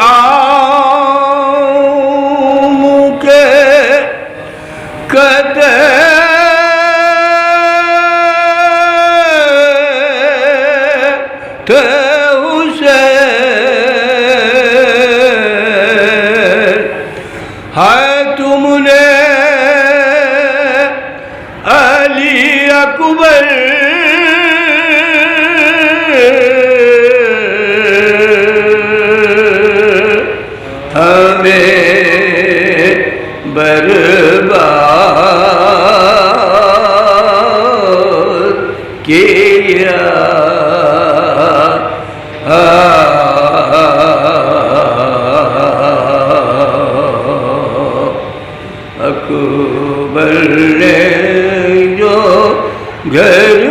آم کے قدر ہے تم نے علی اکبر ہمیں برباد کیا اکبر نے جو گھر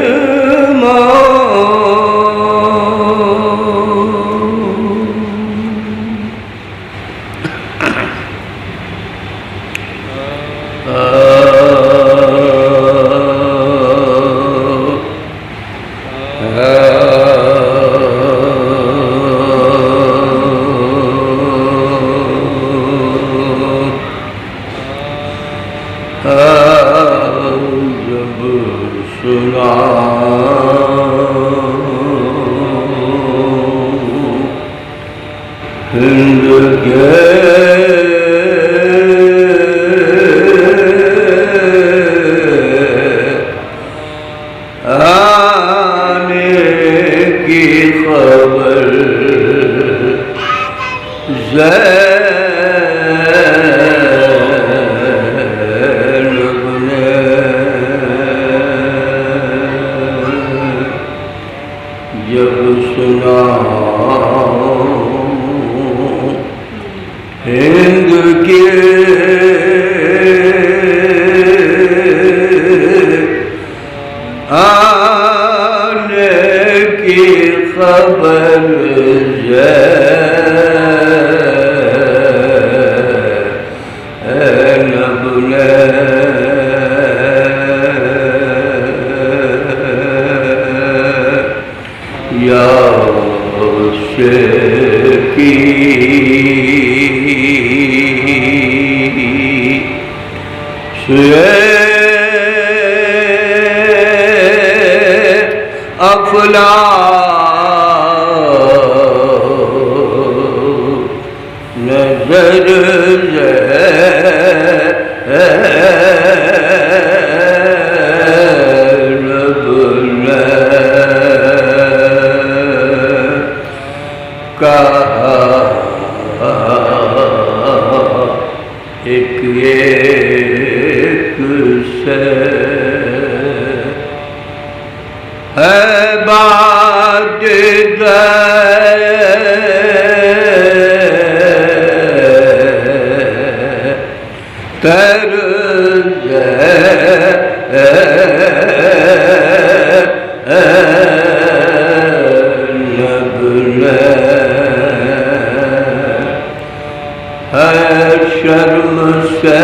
جب سنا ہند کے آنے کی خبر جب سنا ہند کے آنے کی خبر زینب نے کی افلاک نظر ایک سے ہے بات شرم سے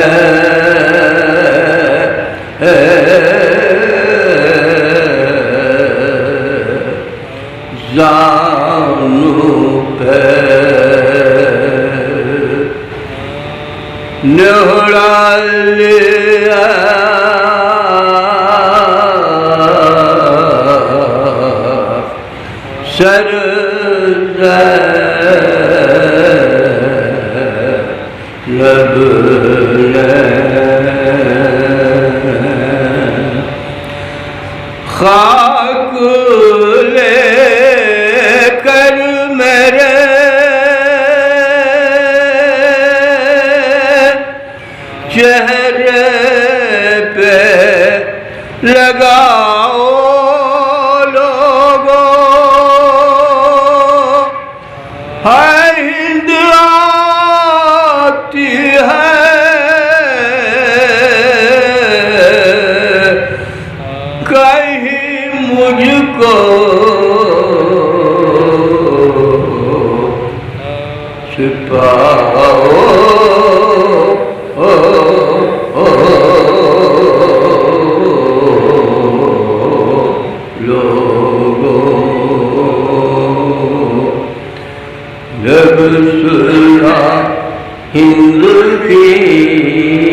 زانو پہ نہڑا لیا سر لب خاک لے کر میرے چہرے پہ لگاؤ لوگوں ہند آتی ہے کہیں مجھ کو چھپاؤ جب سنا ہند کی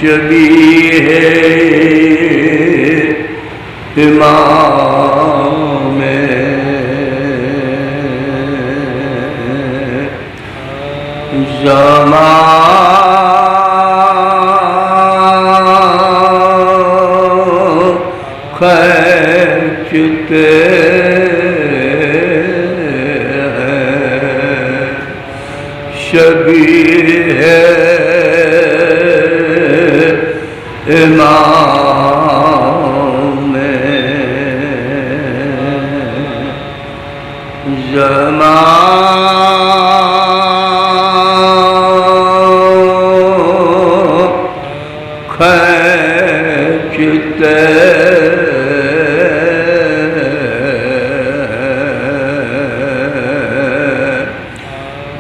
شبیہ امام زمان کھینچتے شبیہ امام زمان کھینچتے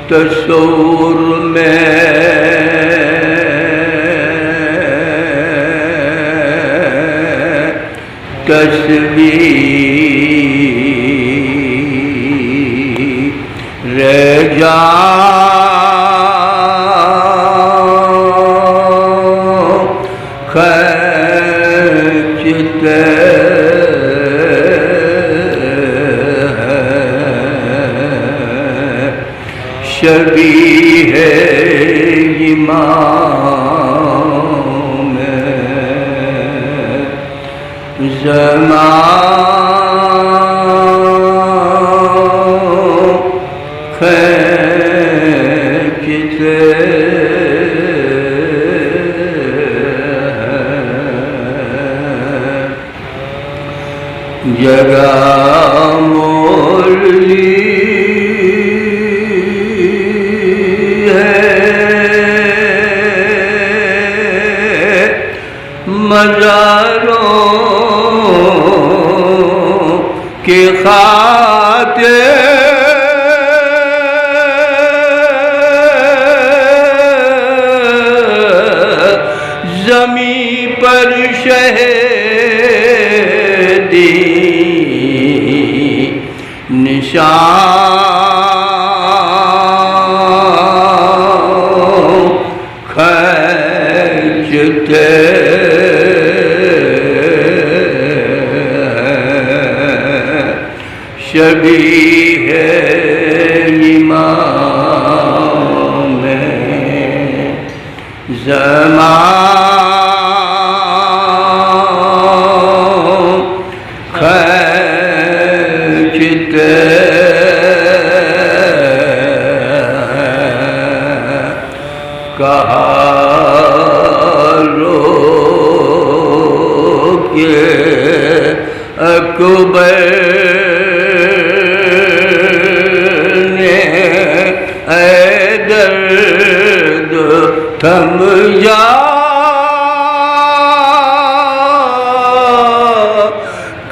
تصور میں تصویر رہ جاؤ کھینچتے شبیہ امام زمان کھینچتے جگہ مول لی مزاروں کی خاطر زمین پر شہیدی نشان کھینچتے شبیہ امام زمان کھینچتے کہا روکے اکبر تھم جا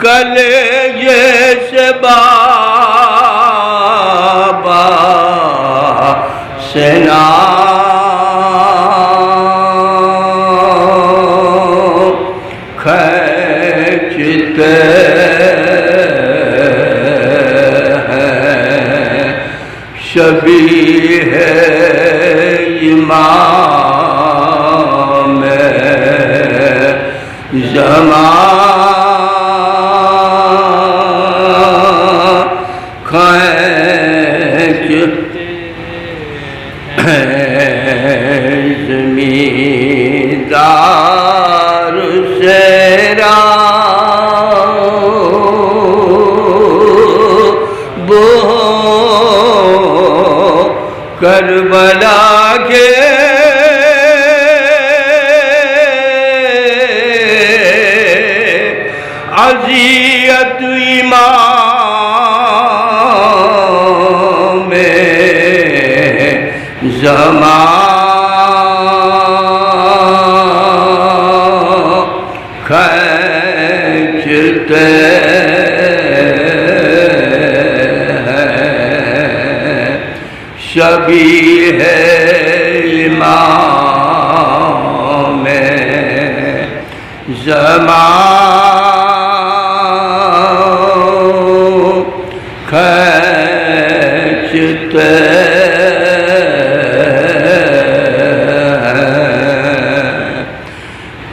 کلیجے سے بابا سنا کھینچتے شبیہ امام زمان کھینچتے زمیندار سے راہ تعزیت امام زمان کھینچتے شبیہ امام زمان کھینچتے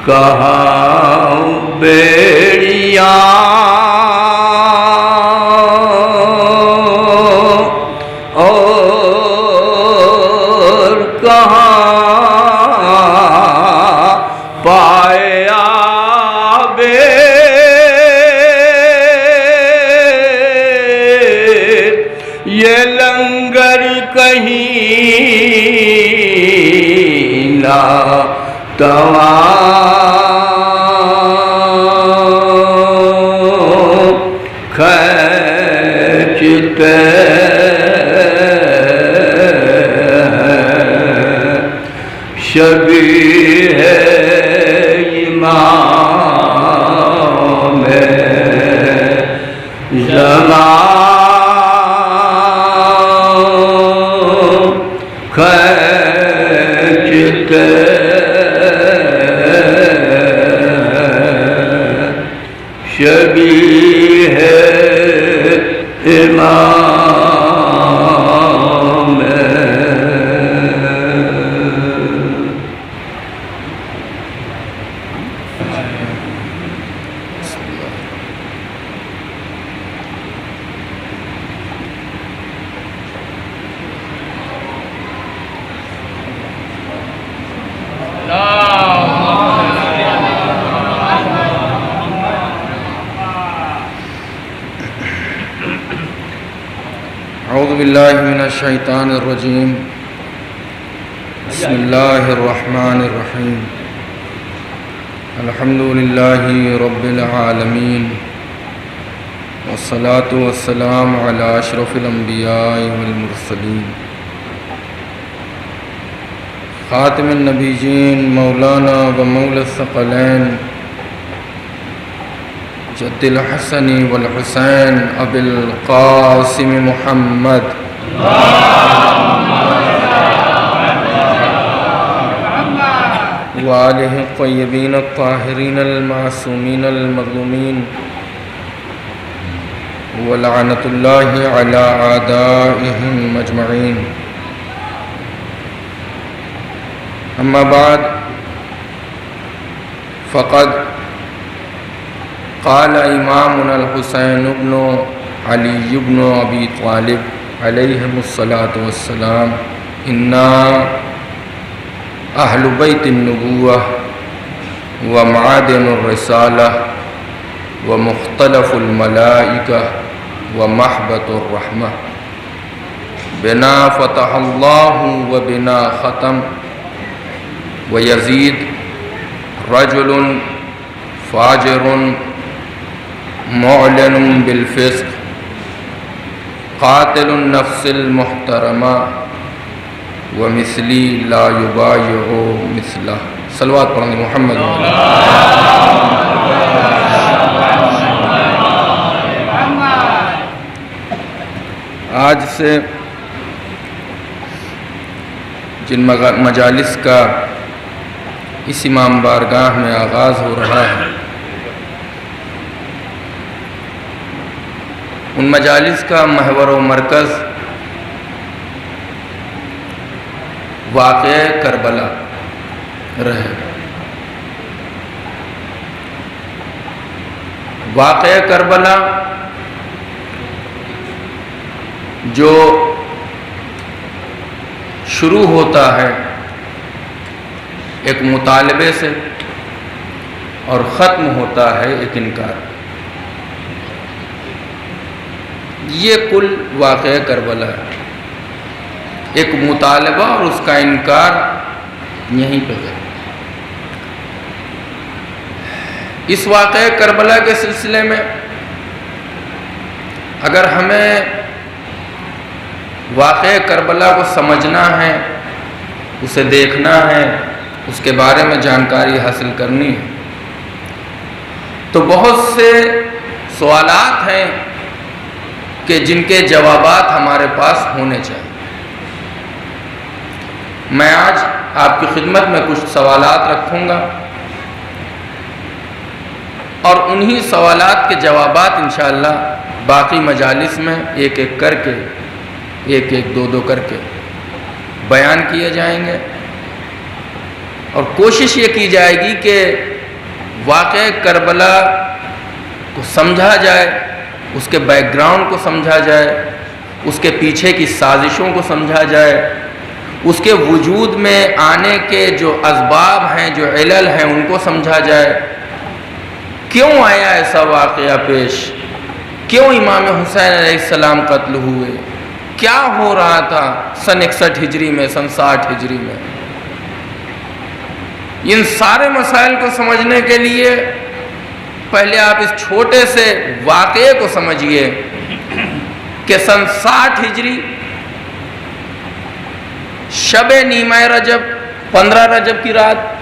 کہاں بیڑیاں اور کہاں پائے آبے یہ لنگر کہیں نہ کھینچتے شبیہ امام زمان کھینچتے شبیہ امام اعوذ باللہ من الشیطان الرجیم بسم اللہ الرحمن الرحیم الحمد للہ رب العالمین والصلاة والسلام علی اشرف الانبیاء والمرسلین خاتم النبیین مولانا و مولا الثقلین جد الحسن والحسین ابی القاسم محمد وآلہ الطیبین الطاہرین المعصومین المظلومین ولعنۃ اللہ علی اعدائہم اجمعین اما بعد فقد قال امامنا الحسین بن علی بن ابی طالب علیہم الصلاۃ والسلام انا اہل بیت النبوہ ومعادن الرسالہ ومختلف الملائکہ ومحبت الرحمہ بنا فتح اللہ وبنا ختم ویزید رجل فاجر معلن بالفسق قاتل النفس المحترمہ ومثلی لا یبایع مثلہ. صلوات پڑھیں محمد. آج سے جن مجالس کا اس امام بارگاہ میں آغاز ہو رہا ہے، ان مجالس کا محور و مرکز واقعہ کربلا رہے. واقعہ کربلا جو شروع ہوتا ہے ایک مطالبے سے اور ختم ہوتا ہے ایک انکار. یہ کل واقعہ کربلا ہے، ایک مطالبہ اور اس کا انکار یہیں پہ ہے. اس واقعہ کربلا کے سلسلے میں اگر ہمیں واقعہ کربلا کو سمجھنا ہے، اسے دیکھنا ہے، اس کے بارے میں جانکاری حاصل کرنی ہے، تو بہت سے سوالات ہیں کہ جن کے جوابات ہمارے پاس ہونے چاہیے۔ میں آج آپ کی خدمت میں کچھ سوالات رکھوں گا اور انہی سوالات کے جوابات انشاءاللہ باقی مجالس میں ایک ایک کر کے، ایک ایک دو کر کے بیان کیے جائیں گے، اور کوشش یہ کی جائے گی کہ واقعہ کربلا کو سمجھا جائے، اس کے بیک گراؤنڈ کو سمجھا جائے، اس کے پیچھے کی سازشوں کو سمجھا جائے، اس کے وجود میں آنے کے جو اسباب ہیں، جو علل ہیں، ان کو سمجھا جائے۔ کیوں آیا ایسا واقعہ پیش؟ کیوں امام حسین علیہ السلام قتل ہوئے؟ کیا ہو رہا تھا سن 61 ہجری میں، سن 60 ہجری میں؟ ان سارے مسائل کو سمجھنے کے لیے پہلے آپ اس چھوٹے سے واقعے کو سمجھیے کہ سن 60 ہجری شب نیمہ رجب، 15 رجب کی رات،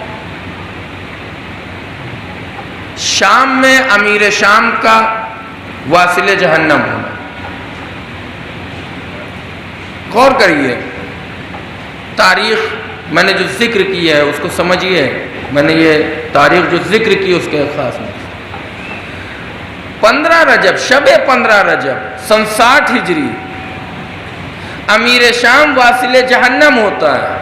شام میں امیر شام کا واصل جہنم ہونا۔ غور کریے، تاریخ میں نے جو ذکر کی ہے اس کو سمجھیے، میں نے یہ تاریخ جو ذکر کی اس کے خاص میں 15 رجب، شب 15 رجب سن 60 ہجری امیر شام واصل جہنم ہوتا ہے۔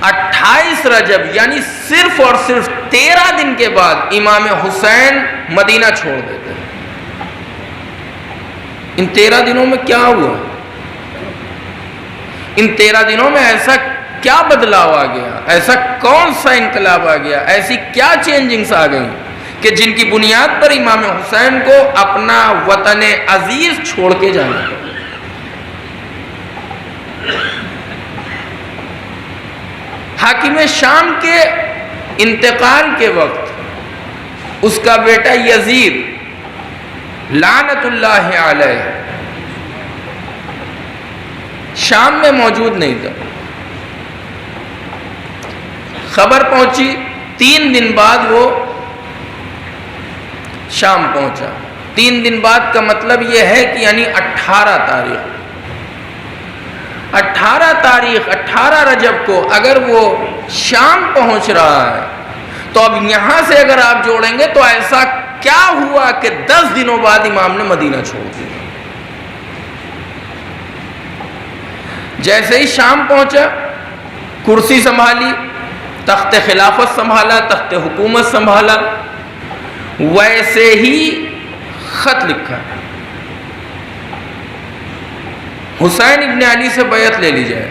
28 رجب یعنی صرف اور صرف 13 دن کے بعد امام حسین مدینہ چھوڑ دیتے ہیں۔ ان 13 دنوں میں کیا ہوا؟ ان 13 دنوں میں ایسا کیا بدلاؤ آ گیا؟ ایسا کون سا انقلاب آ گیا؟ ایسی کیا چینجنگز آ گئی کہ جن کی بنیاد پر امام حسین کو اپنا وطن عزیز چھوڑ کے جانا پڑا؟ حاکم شام کے انتقال کے وقت اس کا بیٹا یزید لعنت اللہ علیہ شام میں موجود نہیں تھا۔ خبر پہنچی، 3 دن بعد وہ شام پہنچا۔ 3 دن بعد کا مطلب یہ ہے کہ یعنی 18 تاریخ 18 رجب کو اگر وہ شام پہنچ رہا ہے تو اب یہاں سے اگر آپ جوڑیں گے تو ایسا کیا ہوا کہ 10 دنوں بعد امام نے مدینہ چھوڑ دیا؟ جیسے ہی شام پہنچا، کرسی سنبھالی، تخت خلافت سنبھالا، تخت حکومت سنبھالا، ویسے ہی خط لکھا، حسین ابن علی سے بیعت لے لی جائے۔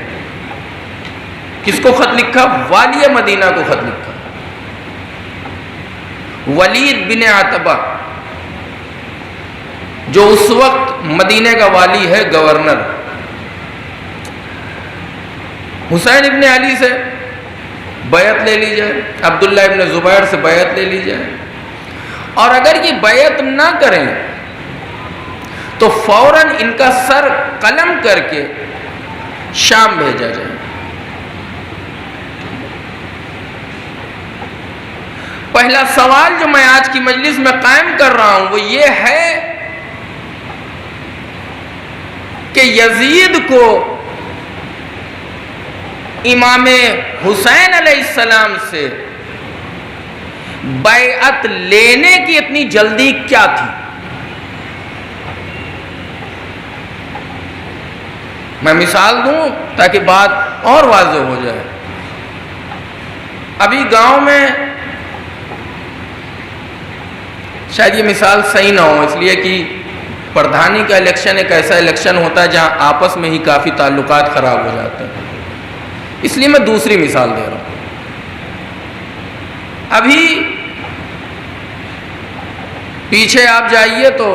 کس کو خط لکھا؟ والی مدینہ کو خط لکھا، ولید بن عتبہ، جو اس وقت مدینہ کا والی ہے، گورنر۔ حسین ابن علی سے بیعت لے لی جائے، عبداللہ ابن زبیر سے بیعت لے لی جائے، اور اگر یہ بیعت نہ کریں تو فوراً ان کا سر قلم کر کے شام بھیجا جائے۔ پہلا سوال جو میں آج کی مجلس میں قائم کر رہا ہوں وہ یہ ہے کہ یزید کو امام حسین علیہ السلام سے بیعت لینے کی اتنی جلدی کیا تھی؟ میں مثال دوں تاکہ بات اور واضح ہو جائے۔ ابھی گاؤں میں، شاید یہ مثال صحیح نہ ہو اس لیے کہ پردھانی کا الیکشن ایک ایسا الیکشن ہوتا ہے جہاں آپس میں ہی کافی تعلقات خراب ہو جاتے ہیں، اس لیے میں دوسری مثال دے رہا ہوں۔ ابھی پیچھے آپ جائیے تو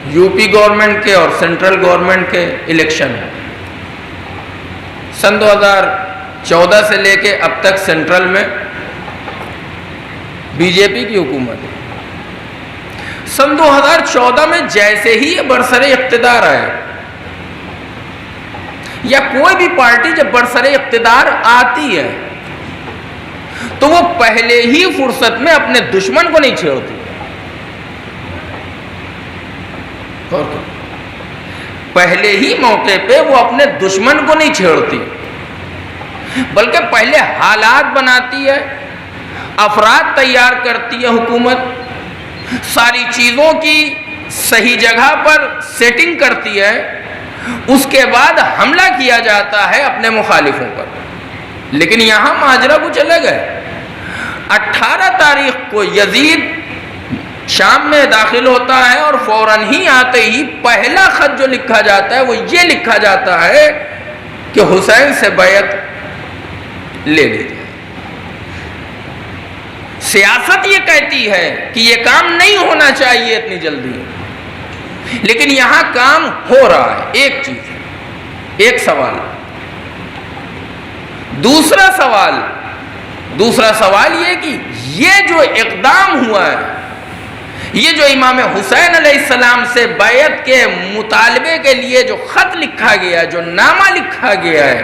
یو پی گورنمنٹ کے اور سینٹرل گورنمنٹ کے الیکشن ہیں۔ سن 2014 سے لے کے اب تک سینٹرل میں بی جے پی کی حکومت ہے۔ سن 2014 میں جیسے ہی یہ برسر اقتدار آئے، یا کوئی بھی پارٹی جب برسر اقتدار آتی ہے تو وہ پہلے ہی فرصت میں اپنے دشمن کو نہیں چھیڑتی، پہلے ہی موقع پہ وہ اپنے دشمن کو نہیں چھیڑتی، بلکہ پہلے حالات بناتی ہے، افراد تیار کرتی ہے حکومت، ساری چیزوں کی صحیح جگہ پر سیٹنگ کرتی ہے، اس کے بعد حملہ کیا جاتا ہے اپنے مخالفوں پر۔ لیکن یہاں ماجرا کچھ الگ ہے۔ 18 تاریخ کو یزید شام میں داخل ہوتا ہے اور فوراً ہی آتے ہی پہلا خط جو لکھا جاتا ہے وہ یہ لکھا جاتا ہے کہ حسین سے بیعت لے لی جائے۔ سیاست یہ کہتی ہے کہ یہ کام نہیں ہونا چاہیے اتنی جلدی، لیکن یہاں کام ہو رہا ہے۔ ایک چیز، ایک سوال۔ دوسرا سوال یہ کہ یہ جو اقدام ہوا ہے، یہ جو امام حسین علیہ السلام سے بیعت کے مطالبے کے لیے جو خط لکھا گیا، جو نامہ لکھا گیا ہے،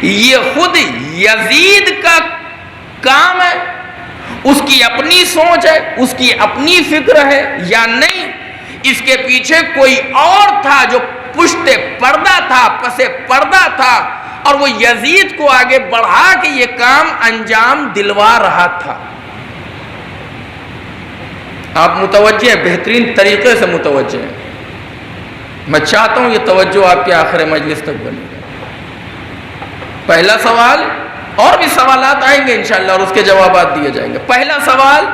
یہ خود یزید کا کام ہے، اس کی اپنی سوچ ہے، اس کی اپنی فکر ہے یا نہیں؟ اس کے پیچھے کوئی اور تھا جو پشت پردہ تھا، پس پردہ تھا، اور وہ یزید کو آگے بڑھا کے یہ کام انجام دلوا رہا تھا۔ آپ متوجہ ہیں، بہترین طریقے سے متوجہ ہیں۔ میں چاہتا ہوں یہ توجہ آپ کے آخر مجلس تک بنے گا۔ پہلا سوال، اور بھی سوالات آئیں گے انشاءاللہ اور اس کے جوابات دیے جائیں گے۔ پہلا سوال،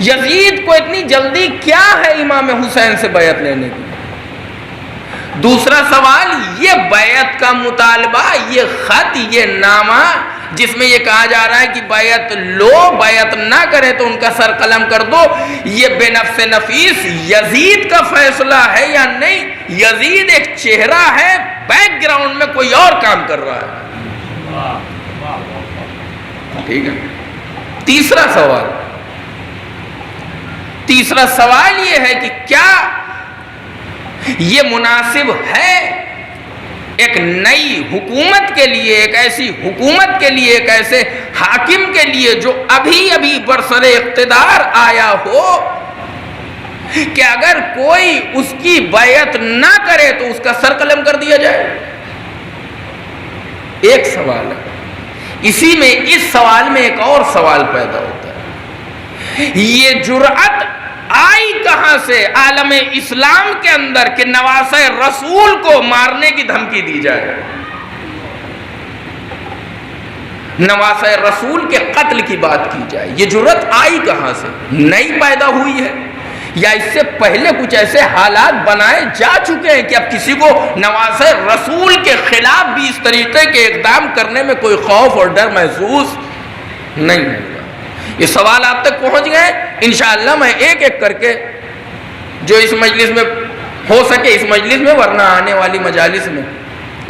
یزید کو اتنی جلدی کیا ہے امام حسین سے بیعت لینے کی؟ دوسرا سوال، یہ بیعت کا مطالبہ، یہ خط، یہ نامہ جس میں یہ کہا جا رہا ہے کہ بیعت لو، بیعت نہ کرے تو ان کا سر قلم کر دو، یہ بے نفس نفیس یزید کا فیصلہ ہے یا نہیں؟ یزید ایک چہرہ ہے، بیک گراؤنڈ میں کوئی اور کام کر رہا ہے۔ ٹھیک ہے۔ تیسرا سوال یہ ہے کہ کیا یہ مناسب ہے ایک نئی حکومت کے لیے، ایک ایسی حکومت کے لیے، ایک ایسے حاکم کے لیے جو ابھی برسر اقتدار آیا ہو، کہ اگر کوئی اس کی بیعت نہ کرے تو اس کا سر قلم کر دیا جائے؟ ایک سوال ہے۔ اس سوال میں ایک اور سوال پیدا ہوتا ہے، یہ جرأت آئی کہاں سے عالم اسلام کے اندر کہ نواسہ رسول کو مارنے کی دھمکی دی جائے؟ نواسہ رسول کے قتل کی بات کی جائے، یہ جرأت آئی کہاں سے؟ نئی پیدا ہوئی ہے یا اس سے پہلے کچھ ایسے حالات بنائے جا چکے ہیں کہ اب کسی کو نواسہ رسول کے خلاف بھی اس طریقے کے اقدام کرنے میں کوئی خوف اور ڈر محسوس نہیں ہوگا؟ یہ سوال آپ تک پہنچ گئے؟ انشاءاللہ میں ایک ایک کر کے جو اس مجلس میں ہو سکے اس مجلس میں، ورنہ آنے والی مجالس میں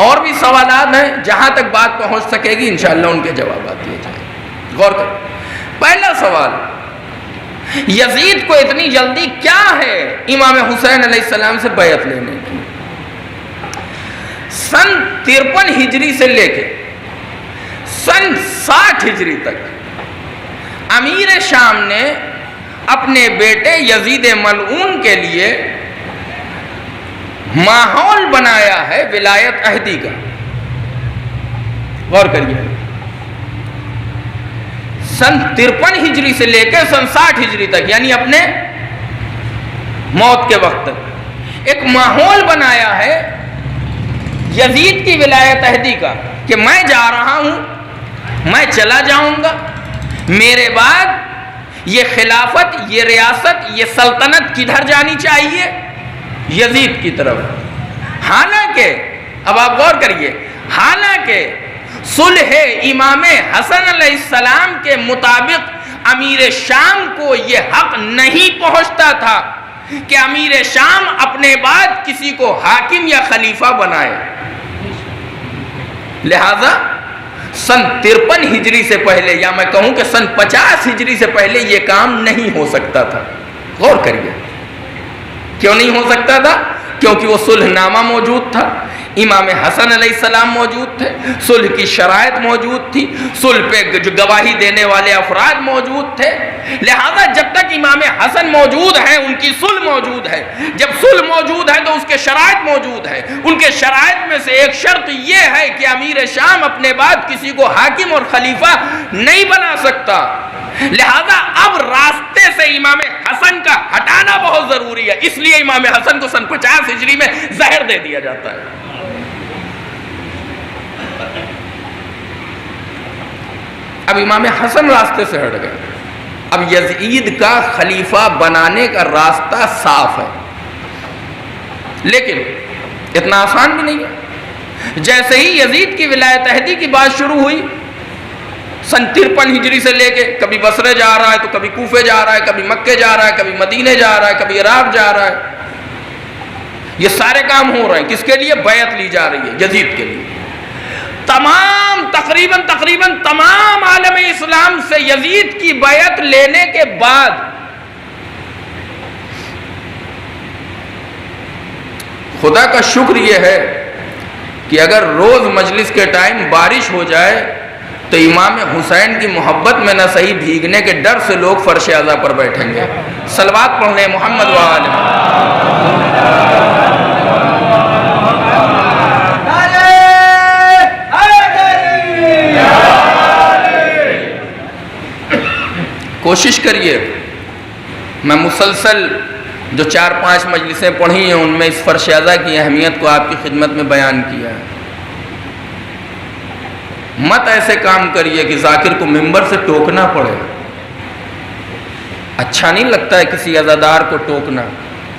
اور بھی سوالات ہیں، جہاں تک بات پہنچ سکے گی انشاءاللہ ان کے جوابات دیے جائیں۔ غور کریں۔ پہلا سوال، یزید کو اتنی جلدی کیا ہے امام حسین علیہ السلام سے بیعت لینے کی؟ سن 53 ہجری سے لے کے سن 60 ہجری تک امیر شام نے اپنے بیٹے یزید ملعون کے لیے ماحول بنایا ہے ولایت عہدی کا۔ غور کریے، سن 53 ہجری سے لے کے سن 60 ہجری تک، یعنی اپنے موت کے وقت تک ایک ماحول بنایا ہے یزید کی ولایت عہدی کا کہ میں جا رہا ہوں، میں چلا جاؤں گا، میرے بعد یہ خلافت، یہ ریاست، یہ سلطنت کدھر جانی چاہیے؟ یزید کی طرف۔ حالانکہ اب آپ غور کریے، حالانکہ صلح امام حسن علیہ السلام کے مطابق امیر شام کو یہ حق نہیں پہنچتا تھا کہ امیر شام اپنے بعد کسی کو حاکم یا خلیفہ بنائے۔ لہذا سن 53 ہجری سے پہلے، یا میں کہوں کہ سن 50 ہجری سے پہلے یہ کام نہیں ہو سکتا تھا. غور کریے کیوں نہیں ہو سکتا تھا؟ کیونکہ وہ صلح نامہ موجود تھا، امام حسن علیہ السلام موجود تھے، صلح کی شرائط موجود تھی، صلح پہ جو گواہی دینے والے افراد موجود تھے. لہذا جب تک امام حسن موجود ہیں ان کی صلح موجود ہے. جب صلح موجود ہے تو اس کے شرائط موجود ہے. ان کے شرائط میں سے ایک شرط یہ ہے کہ امیر شام اپنے بعد کسی کو حاکم اور خلیفہ نہیں بنا سکتا. لہذا اب راستے سے امام حسن کا ہٹانا بہت ضروری ہے. اس لیے امام حسن کو سن 50 ہجری میں زہر دے دیا جاتا ہے. اب امام حسن راستے سے ہٹ گئے. اب یزید کا خلیفہ بنانے کا راستہ صاف ہے، لیکن اتنا آسان بھی نہیں ہے. جیسے ہی یزید کی ولایت عہدی کی بات شروع ہوئی سن 53 ہجری سے لے کے، کبھی بصرے جا رہا ہے تو کبھی کوفے جا رہا ہے، کبھی مکے جا رہا ہے، کبھی مدینے جا رہا ہے، کبھی عراق جا رہا ہے. یہ سارے کام ہو رہے ہیں کس کے لیے؟ بیعت لی جا رہی ہے یزید کے لیے. تقریباً تمام عالم اسلام سے یزید کی بیعت لینے کے بعد خدا کا شکر یہ ہے کہ اگر روز مجلس کے ٹائم بارش ہو جائے تو امام حسین کی محبت میں نہ صحیح بھیگنے کے ڈر سے لوگ فرش اعلیٰ پر بیٹھیں گے. صلوات پڑھ لیں محمد وآلہ. کوشش کریے. میں مسلسل جو 4-5 مجلسیں پڑھی ہیں ان میں اس فرش اعلیٰ کی اہمیت کو آپ کی خدمت میں بیان کیا ہے. مت ایسے کام کریے کہ ذاکر کو ممبر سے ٹوکنا پڑے. اچھا نہیں لگتا ہے کسی عزادار کو ٹوکنا.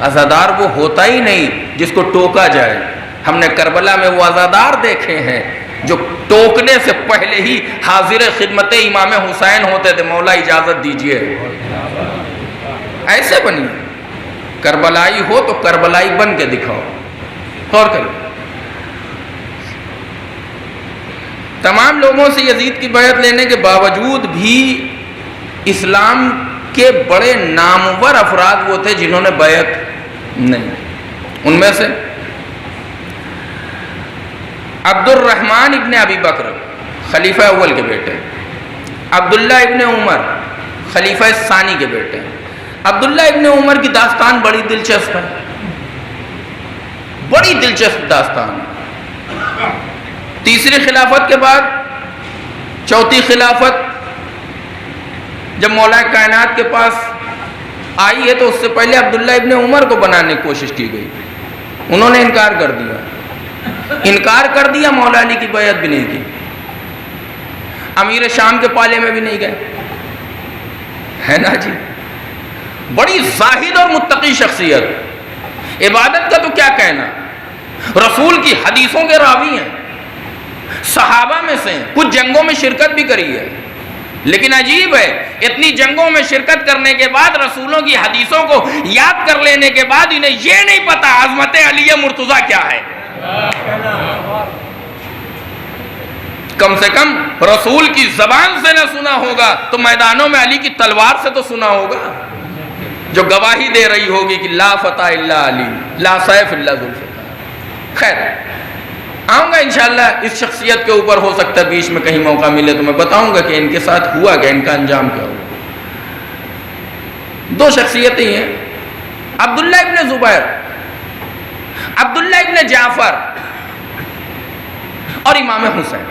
عزادار وہ ہوتا ہی نہیں جس کو ٹوکا جائے. ہم نے کربلا میں وہ عزادار دیکھے ہیں جو ٹوکنے سے پہلے ہی حاضر خدمت امام حسین ہوتے تھے. مولا اجازت دیجئے. ایسے بنیے. کربلائی ہو تو کربلائی بن کے دکھاؤ. غور کریے. تمام لوگوں سے یزید کی بیعت لینے کے باوجود بھی اسلام کے بڑے نامور افراد وہ تھے جنہوں نے بیعت نہیں. ان میں سے عبد الرحمن ابن ابی بکر خلیفہ اول کے بیٹے، عبداللہ ابن عمر خلیفہ ثانی کے بیٹے. عبداللہ ابن عمر کی داستان بڑی دلچسپ ہے، بڑی دلچسپ داستان. تیسری خلافت کے بعد چوتھی خلافت جب مولا کائنات کے پاس آئی ہے تو اس سے پہلے عبداللہ ابن عمر کو بنانے کی کوشش کی گئی. انہوں نے انکار کر دیا. مولا علی کی بیعت بھی نہیں کی. امیر شام کے پالے میں بھی نہیں گئے. ہے نا جی. بڑی زاہد اور متقی شخصیت. عبادت کا تو کیا کہنا. رسول کی حدیثوں کے راوی ہیں، صحابہ میں سے کچھ جنگوں میں شرکت بھی کری ہے. لیکن عجیب ہے اتنی جنگوں میں شرکت کرنے کے بعد رسولوں کی حدیثوں کو یاد کر لینے کے بعد انہیں یہ نہیں پتا عظمت علی مرتضیٰ کیا ہے. کم سے کم رسول کی زبان سے نہ سنا ہوگا تو میدانوں میں علی کی تلوار سے تو سنا ہوگا جو گواہی دے رہی ہوگی کہ لا فتح الا علی، لا سیف الا ذوالفقار. خیر آؤں گا انشاءاللہ اس شخصیت کے اوپر. ہو سکتا ہے بیچ میں کہیں موقع ملے تو میں بتاؤں گا کہ ان کے ساتھ ہوا کیا، ان کا انجام کیا ہوا. دو شخصیتیں ہیں، عبداللہ ابن زبیر، عبداللہ ابن جعفر اور امام حسین.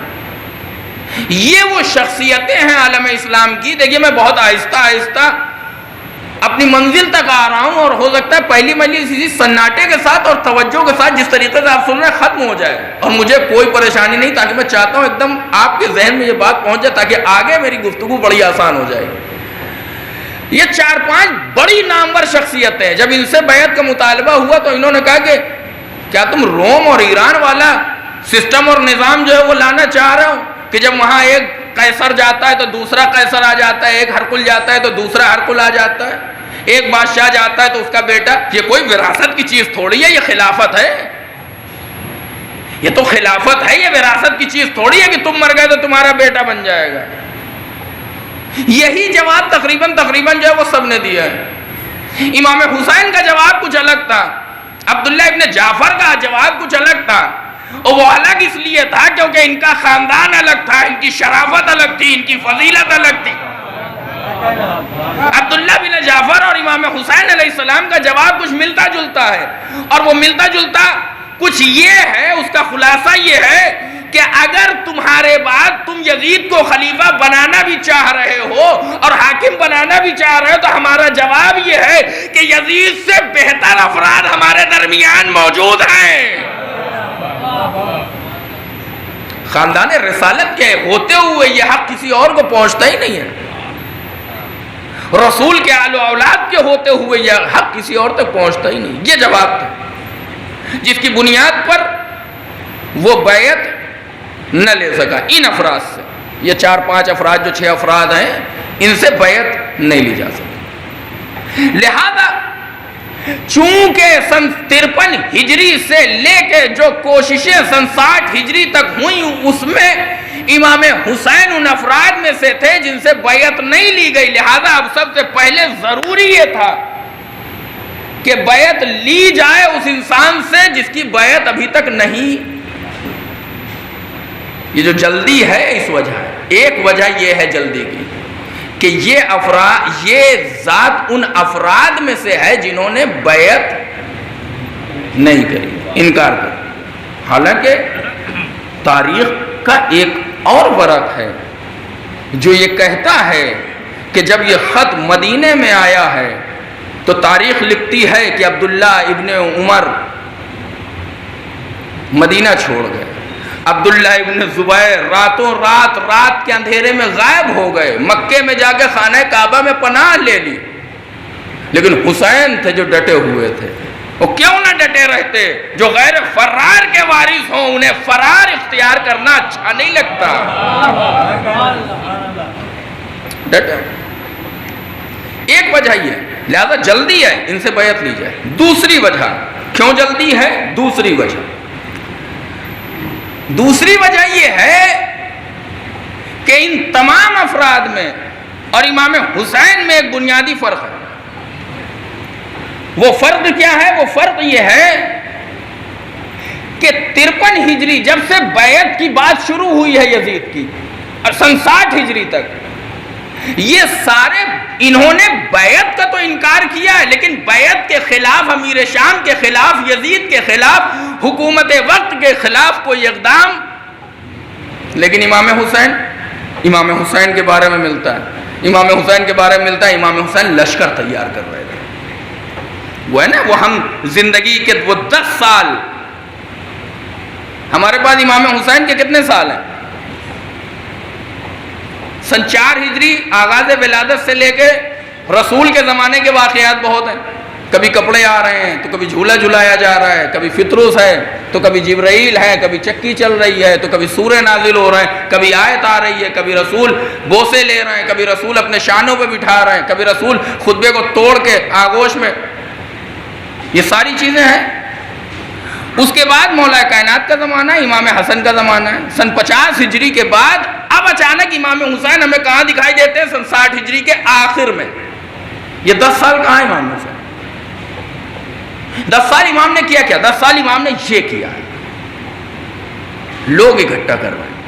یہ وہ شخصیتیں ہیں عالم اسلام کی. دیکھیے میں بہت آہستہ آہستہ اپنی منزل تک آ رہا ہوں اور ہو سکتا ہے پہلی مجلس اسی سناٹے کے ساتھ اور توجہ کے ساتھ جس طریقے سے آپ سن رہے ہیں ختم ہو جائے اور مجھے کوئی پریشانی نہیں، تاکہ میں چاہتا ہوں ایک دم آپ کے ذہن میں یہ بات پہنچ جائے تاکہ آگے میری گفتگو بڑی آسان ہو جائے. یہ 4-5 بڑی نامور شخصیتیں ہیں. جب ان سے بیعت کا مطالبہ ہوا تو انہوں نے کہا کہ کیا تم روم اور ایران والا سسٹم اور نظام جو ہے وہ لانا چاہ رہے ہو کہ جب وہاں ایک قیصر جاتا ہے تو دوسرا قیصر آ جاتا ہے، ایک ہرکل جاتا ہے تو دوسرا ہرکل آ جاتا ہے، ایک بادشاہ جاتا ہے تو اس کا بیٹا. یہ کوئی وراثت کی چیز تھوڑی ہے، یہ خلافت ہے. یہ تو خلافت ہے، یہ وراثت کی چیز تھوڑی ہے کہ تم مر گئے تو تمہارا بیٹا بن جائے گا۔ یہی جواب تقریباً جو ہے وہ سب نے دیا ہے۔ امام حسین کا جواب کچھ الگ تھا، عبداللہ ابن جعفر کا جواب کچھ الگ تھا، اور وہ الگ اس لیے تھا کیونکہ ان کا خاندان الگ تھا، ان کی شرافت الگ تھی، ان کی فضیلت الگ تھی۔ عبداللہ بن جعفر اور امام حسین علیہ السلام کا جواب کچھ ملتا جلتا ہے، اور وہ ملتا جلتا کچھ یہ ہے، اس کا خلاصہ یہ ہے کہ اگر تمہارے بعد تم یزید کو خلیفہ بنانا بھی چاہ رہے ہو اور حاکم بنانا بھی چاہ رہے ہو تو ہمارا جواب یہ ہے کہ یزید سے بہتر افراد ہمارے درمیان موجود ہیں۔ خاندان رسالت کے ہوتے ہوئے یہ حق کسی اور کو پہنچتا ہی نہیں ہے، رسول کے آل و اولاد کے ہوتے ہوئے یہ حق کسی اور تک پہنچتا ہی نہیں۔ یہ جواب تھا جس کی بنیاد پر وہ بیعت نہ لے سکا ان افراد سے، یہ 4-5 افراد جو 6 افراد ہیں ان سے بیعت نہیں لی جا سکتی۔ لہذا چونکہ سن 53 ہجری سے لے کے جو کوششیں سن 60 ہجری تک ہوئیں اس میں امام حسین ان افراد میں سے تھے جن سے بیعت نہیں لی گئی، لہذا اب سب سے پہلے ضروری یہ تھا کہ بیعت لی جائے اس انسان سے جس کی بیعت ابھی تک نہیں۔ یہ جو جلدی ہے اس وجہ ہے، ایک وجہ یہ ہے جلدی کی کہ یہ ذات ان افراد میں سے ہے جنہوں نے بیعت نہیں کری، انکار کر۔ حالانکہ تاریخ کا ایک اور ورق ہے جو یہ کہتا ہے کہ جب یہ خط مدینے میں آیا ہے تو تاریخ لکھتی ہے کہ عبداللہ ابن عمر مدینہ چھوڑ گئے، عبداللہ ابن زبیر رات کے اندھیرے میں غائب ہو گئے، مکے میں جا کے خانہ کعبہ میں پناہ لے لی، لیکن حسین تھے جو ڈٹے ہوئے تھے۔ وہ کیوں نہ ڈٹے رہتے؟ جو غیر فرار کے وارث ہوں انہیں فرار اختیار کرنا اچھا نہیں لگتا، ڈٹے۔ ایک وجہ یہ ہے، لہذا جلدی ہے ان سے بیعت لی جائے۔ دوسری وجہ کیوں جلدی ہے؟ دوسری وجہ یہ ہے کہ ان تمام افراد میں اور امام حسین میں ایک بنیادی فرق ہے۔ وہ فرق کیا ہے؟ وہ فرق یہ ہے کہ 53 ہجری جب سے بیعت کی بات شروع ہوئی ہے یزید کی اور سن 60 ہجری تک یہ سارے انہوں نے بیعت کا تو انکار کیا ہے، لیکن بیعت کے خلاف، امیر شام کے خلاف، یزید کے خلاف، حکومت وقت کے خلاف کوئی اقدام۔ لیکن امام حسین کے بارے میں ملتا ہے، امام حسین لشکر تیار کر رہے تھے۔ وہ ہے نا، وہ ہم زندگی کے وہ 10 سال ہمارے پاس امام حسین کے کتنے سال ہیں؟ سن 4 ہجری آغاز ولادت سے لے کے رسول کے زمانے کے واقعات بہت ہیں۔ کبھی کپڑے آ رہے ہیں تو کبھی جھولا جھلایا جا رہا ہے، کبھی فطروس ہے تو کبھی جبرائیل ہے، کبھی چکی چل رہی ہے تو کبھی سورہ نازل ہو رہے ہیں، کبھی آیت آ رہی ہے، کبھی رسول بوسے لے رہے ہیں، کبھی رسول اپنے شانوں پہ بٹھا رہے ہیں، کبھی رسول خطبے کو توڑ کے آغوش میں، یہ ساری چیزیں ہیں۔ اس کے بعد مولا کائنات کا زمانہ ہے، امام حسن کا زمانہ ہے۔ سن 50 ہجری کے بعد اب اچانک امام حسین ہمیں کہاں دکھائی دیتے ہیں؟ سن 60 ہجری کے آخر میں۔ یہ 10 سال کہاں ہے امام حسین؟ 10 سال امام نے کیا 10 سال امام نے یہ کیا ہے، لوگ اکٹھا کر رہے ہیں،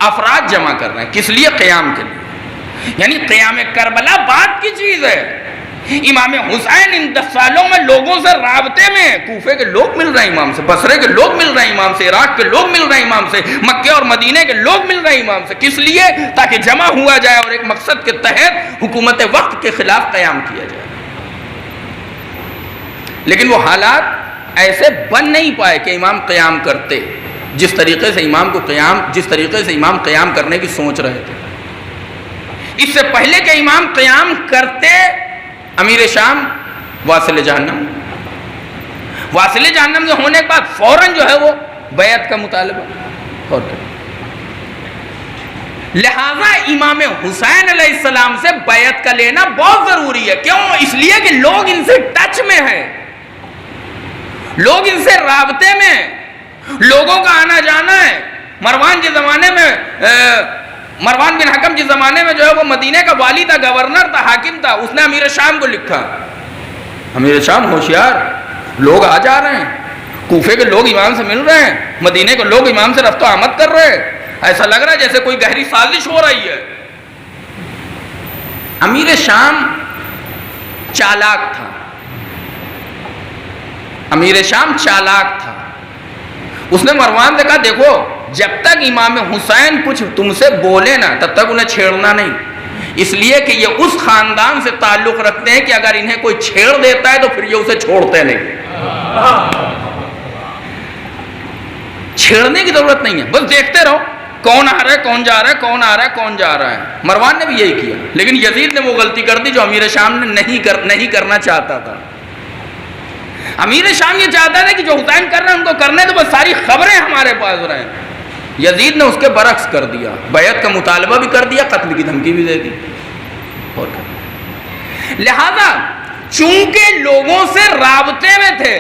افراد جمع کر رہے ہیں، کس لیے؟ قیام کے لیے۔ یعنی قیام کربلا بات کی چیز ہے۔ امام حسین ان 10 سالوں میں لوگوں سے رابطے میں، کوفے کے لوگ مل رہے ہیں امام سے، بصرے کے لوگ مل رہے ہیں امام سے، عراق کے لوگ مل رہے ہیں امام سے، مکے اور مدینے کے لوگ مل رہے ہیں امام سے۔ کس لیے؟ تاکہ جمع ہوا جائے اور ایک مقصد کے تحت حکومت وقت کے خلاف قیام کیا جائے۔ لیکن وہ حالات ایسے بن نہیں پائے کہ امام قیام کرتے جس طریقے سے امام قیام کرنے کی سوچ رہے تھے۔ اس سے پہلے کہ امام قیام کرتے، امیر شام واصل جہنم سے ہونے کے بعد فوراً جو ہے وہ بیعت کا مطالبہ ہوتا۔ لہذا امام حسین علیہ السلام سے بیعت کا لینا بہت ضروری ہے۔ کیوں؟ اس لیے کہ لوگ ان سے ٹچ میں ہیں، لوگ ان سے رابطے میں، لوگوں کا آنا جانا ہے. مروان کے زمانے میں مروان بن حکم کے زمانے میں جو ہے وہ مدینے کا والی تھا, گورنر تھا, حاکم تھا. اس نے امیر شام کو لکھا, امیر شام ہوشیار, لوگ آ جا رہے ہیں, کوفے کے لوگ امام سے مل رہے ہیں, مدینے کے لوگ امام سے رفت و آمد کر رہے ہیں, ایسا لگ رہا ہے جیسے کوئی گہری سازش ہو رہی ہے. امیر شام چالاک تھا, امیر شام چالاک تھا. اس نے مروان سے کہا دیکھو جب تک امام حسین کچھ تم سے بولے نا تب تک انہیں چھیڑنا نہیں, اس لیے کہ یہ اس خاندان سے تعلق رکھتے ہیں کہ اگر انہیں کوئی چھیڑ دیتا ہے تو پھر یہ اسے چھوڑتے نہیں. چھیڑنے کی ضرورت نہیں ہے, بس دیکھتے رہو کون آ رہا ہے, کون جا رہا ہے, کون آ رہا ہے, کون جا رہا ہے. مروان نے بھی یہی کیا, لیکن یزید نے وہ غلطی کر دی جو امیر شام نے نہیں کرنا چاہتا تھا. امیر شام یہ چاہتا تھا کہ جو حسین کر رہے ہیں ان کو کرنے تو بس ساری خبریں ہمارے پاس رہیں. یزید نے اس کے برعکس کر دیا, بیعت کا مطالبہ بھی کر دیا, قتل کی دھمکی بھی دے دی. اور لہذا چونکہ لوگوں سے رابطے میں تھے,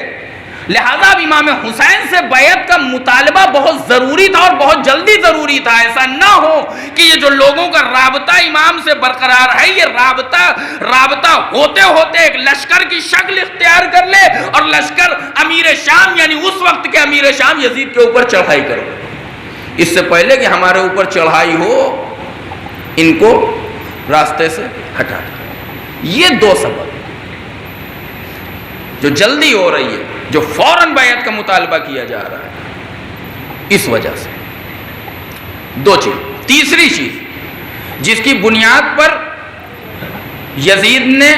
لہذا اب امام حسین سے بیعت کا مطالبہ بہت ضروری تھا اور بہت جلدی ضروری تھا. ایسا نہ ہو کہ یہ جو لوگوں کا رابطہ امام سے برقرار ہے یہ رابطہ ہوتے ہوتے ایک لشکر کی شکل اختیار کر لے اور لشکر امیر شام یعنی اس وقت کے امیر شام یزید کے اوپر چڑھائی کرو. اس سے پہلے کہ ہمارے اوپر چڑھائی ہو ان کو راستے سے ہٹا دو. یہ دو سبب جو جلدی ہو رہی ہے, جو فوراً بیعت کا مطالبہ کیا جا رہا ہے, اس وجہ سے دو چیز. تیسری چیز جس کی بنیاد پر یزید نے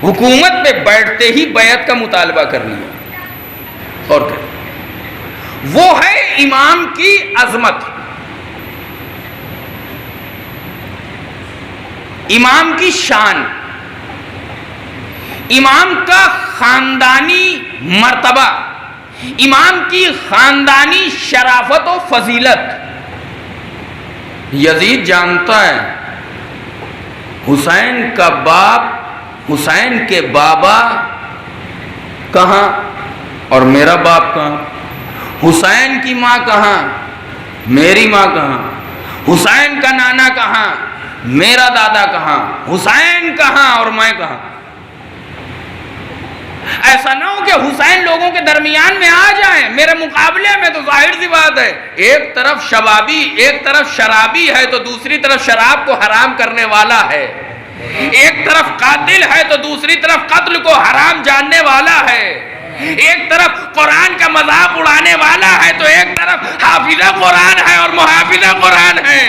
حکومت پہ بیٹھتے ہی بیعت کا مطالبہ کر لیا, اور کیا وہ ہے امام کی عظمت, امام کی شان, امام کا خاندانی مرتبہ, امام کی خاندانی شرافت و فضیلت. یزید جانتا ہے حسین کا باپ, حسین کے بابا کہاں اور میرا باپ کہاں, حسین کی ماں کہاں, میری ماں کہاں, حسین کا نانا کہاں, میرا دادا کہاں, حسین کہاں اور میں کہاں. ایسا نہ ہو کہ حسین لوگوں کے درمیان میں آ جائیں, میرے مقابلے میں تو ظاہر سی بات ہے ایک طرف شبابی, ایک طرف شرابی ہے تو دوسری طرف شراب کو حرام کرنے والا ہے, ایک طرف قاتل ہے تو دوسری طرف قتل کو حرام جاننے والا ہے, ایک طرف قرآن کا مذاق اڑانے والا ہے تو ایک طرف حافظہ قرآن ہے اور محافظہ قرآن ہے.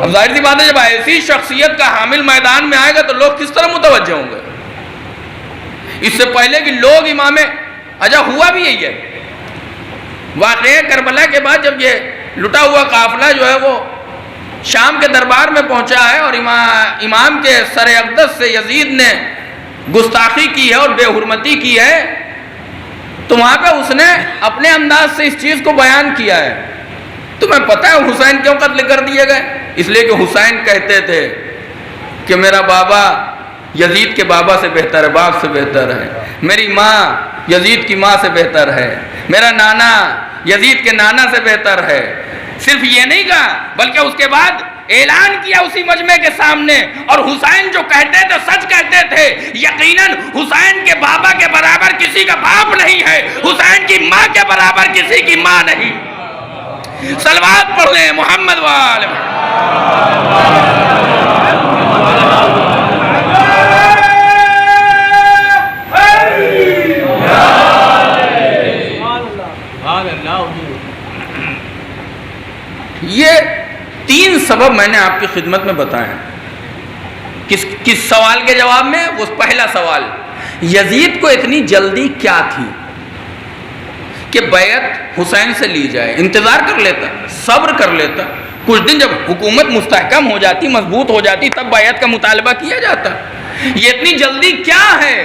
اب ظاہر سی بات ہے جب ایسی شخصیت کا حامل میدان میں آئے گا تو لوگ کس طرح متوجہ ہوں گے. اس سے پہلے کہ لوگ امام ہوا بھی یہی ہے. واقعہ کربلا کے بعد جب یہ لٹا ہوا قافلہ جو ہے وہ شام کے دربار میں پہنچا ہے اور امام کے سر اقدس سے یزید نے گستاخی کی ہے اور بے حرمتی کی ہے, تو وہاں پہ اس نے اپنے انداز سے اس چیز کو بیان کیا ہے. تمہیں پتہ ہے حسین کیوں قتل کر دیے گئے؟ اس لیے کہ حسین کہتے تھے کہ میرا بابا یزید کے بابا سے بہتر ہے, باپ سے بہتر ہے, میری ماں یزید کی ماں سے بہتر ہے, میرا نانا یزید کے نانا سے بہتر ہے. صرف یہ نہیں کہا بلکہ اس کے بعد اعلان کیا اسی مجمع کے سامنے, اور حسین جو کہتے تھے سچ کہتے تھے. یقیناً حسین کے بابا کے برابر کسی کا باپ نہیں ہے, حسین کی ماں کے برابر کسی کی ماں نہیں. صلوات پڑھ لیں محمد وآل یہ تین سبب میں نے آپ کی خدمت میں بتایا. کس سوال کے جواب میں؟ وہ پہلا سوال, یزید کو اتنی جلدی کیا تھی کہ بیعت حسین سے لی جائے؟ انتظار کر لیتا, صبر کر لیتا, کچھ دن جب حکومت مستحکم ہو جاتی, مضبوط ہو جاتی, تب بیعت کا مطالبہ کیا جاتا. یہ اتنی جلدی کیا ہے؟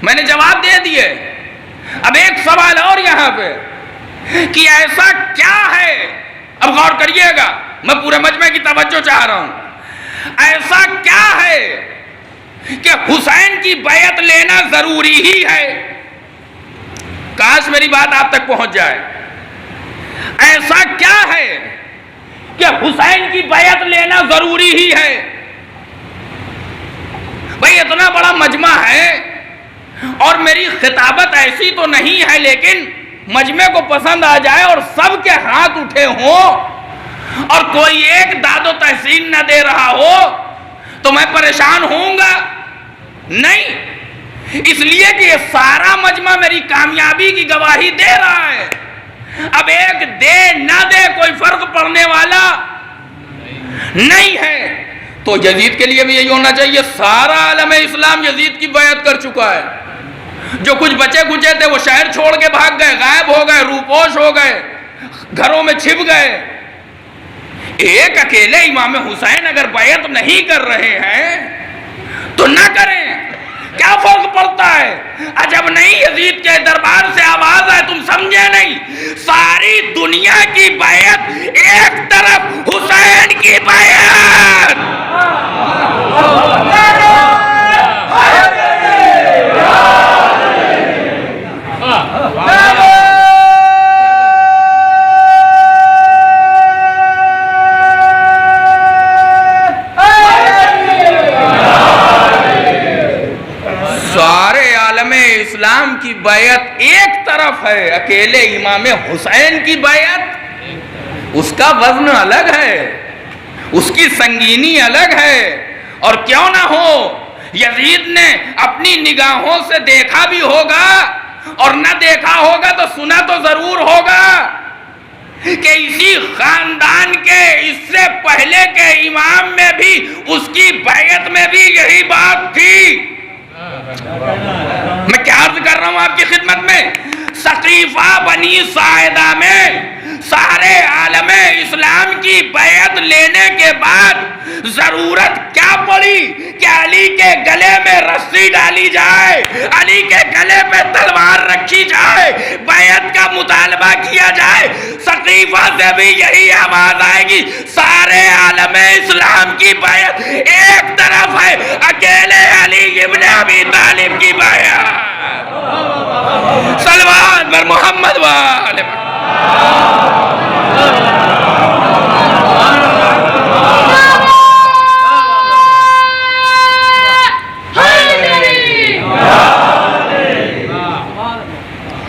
میں نے جواب دے دیے. اب ایک سوال اور یہاں پہ کہ ایسا کیا ہے, اب غور کریے گا, میں پورے مجمع کی توجہ چاہ رہا ہوں. ایسا کیا ہے کہ حسین کی بیعت لینا ضروری ہی ہے؟ کاش میری بات آپ تک پہنچ جائے. ایسا کیا ہے کہ حسین کی بیعت لینا ضروری ہی ہے؟ بھئی اتنا بڑا مجمع ہے اور میری خطابت ایسی تو نہیں ہے لیکن مجمع کو پسند آ جائے اور سب کے ہاتھ اٹھے ہوں اور کوئی ایک داد و تحسین نہ دے رہا ہو تو میں پریشان ہوں گا؟ نہیں، اس لیے کہ یہ سارا مجمع میری کامیابی کی گواہی دے رہا ہے. اب ایک دے نہ دے کوئی فرق پڑنے والا نہیں ہے. تو یزید کے لیے بھی یہی ہونا چاہیے. سارا عالم اسلام یزید کی بیعت کر چکا ہے. جو کچھ بچے کچے تھے وہ شہر چھوڑ کے بھاگ گئے، غائب ہو گئے، روپوش ہو گئے، گھروں میں چھپ گئے. ایک اکیلے امام حسین اگر بیعت نہیں کر رہے ہیں تو نہ کریں، کیا فرق پڑتا ہے؟ عجب نہیں یزید کے دربار سے آواز آئے، تم سمجھے نہیں، ساری دنیا کی بیعت ایک طرف، حسین کی بیعت. سارے عالم اسلام کی بیعت ایک طرف ہے، اکیلے امام حسین کی بیعت اس کا وزن الگ ہے، اس کی سنگینی الگ ہے. اور کیوں نہ ہو، یزید نے اپنی نگاہوں سے دیکھا بھی ہوگا اور نہ دیکھا ہوگا تو سنا تو ضرور ہوگا کہ اسی خاندان کے اس سے پہلے کے امام میں بھی، اس کی بیعت میں بھی یہی بات تھی. میں کیا عرض کر رہا ہوں آپ کی خدمت میں؟ سقیفہ بنی ساعدہ میں سارے عالم اسلام کی بیعت لینے کے بعد ضرورت کیا پڑی کہ علی کے گلے میں رسی ڈالی جائے، علی کے گلے پہ تلوار رکھی جائے، بیعت کا مطالبہ کیا جائے. سقیفہ سے بھی یہی آواز آئے گی، سارے عالم اسلام کی بیعت ایک طرف ہے، اکیلے علی ابن ابی طالب کی بیعت. صلوات بر محمد وآل محمد.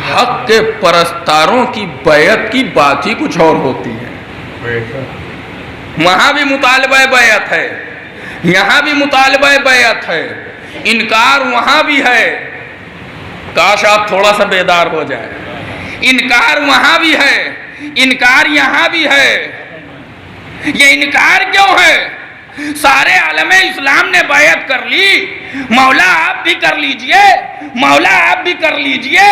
حق کے پرستاروں کی بیعت کی بات ہی کچھ اور ہوتی ہے. وہاں بھی مطالبہ بیعت ہے، یہاں بھی مطالبہ بیعت ہے، انکار وہاں بھی ہے. کاش آپ تھوڑا سا بیدار ہو جائے. انکار وہاں بھی ہے، انکار یہاں بھی ہے. یہ انکار کیوں ہے؟ سارے عالم اسلام نے بیعت کر لی، مولا آپ بھی کر لیجئے، مولا آپ بھی کر لیجئے.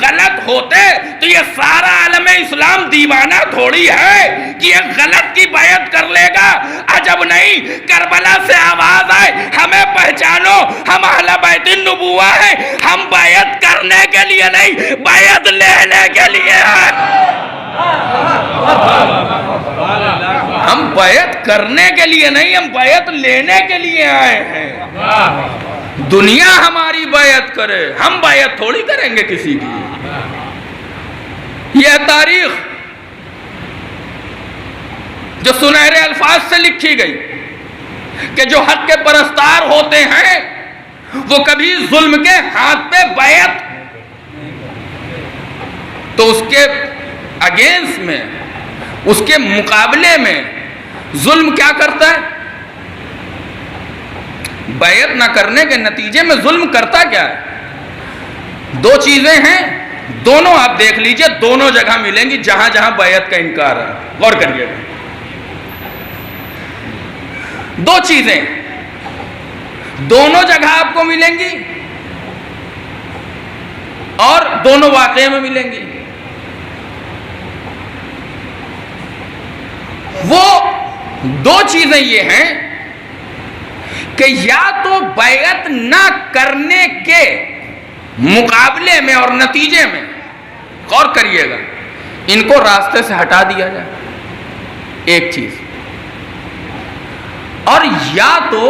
غلط ہوتے تو یہ سارا عالم اسلام دیوانہ تھوڑی ہے کہ یہ غلط کی بیعت کر لے گا. عجب نہیں کربلا سے آواز آئے، ہمیں پہچانو، ہم اہل بیت النبوہ ہیں، ہم بیعت کرنے کے لیے نہیں، بیعت لینے کے لیے ہیں. ہم بیعت کرنے کے لیے نہیں، ہم بیعت لینے کے لیے آئے ہیں. دنیا ہماری بیعت کرے، ہم بیعت تھوڑی کریں گے کسی کی. یہ تاریخ جو سنہرے الفاظ سے لکھی گئی کہ جو حق کے پرستار ہوتے ہیں وہ کبھی ظلم کے ہاتھ پہ بیعت، تو اس کے اگینسٹ میں، اس کے مقابلے میں ظلم کیا کرتا ہے؟ بیعت نہ کرنے کے نتیجے میں ظلم کرتا کیا ہے؟ دو چیزیں ہیں، دونوں آپ دیکھ لیجئے، دونوں جگہ ملیں گی جہاں جہاں بیعت کا انکار ہے. غور کریے گا. دو چیزیں دونوں جگہ آپ کو ملیں گی اور دونوں واقعے میں ملیں گی. وہ دو چیزیں یہ ہیں کہ یا تو بیعت نہ کرنے کے مقابلے میں اور نتیجے میں، غور کریے گا، ان کو راستے سے ہٹا دیا جائے، ایک چیز، اور یا تو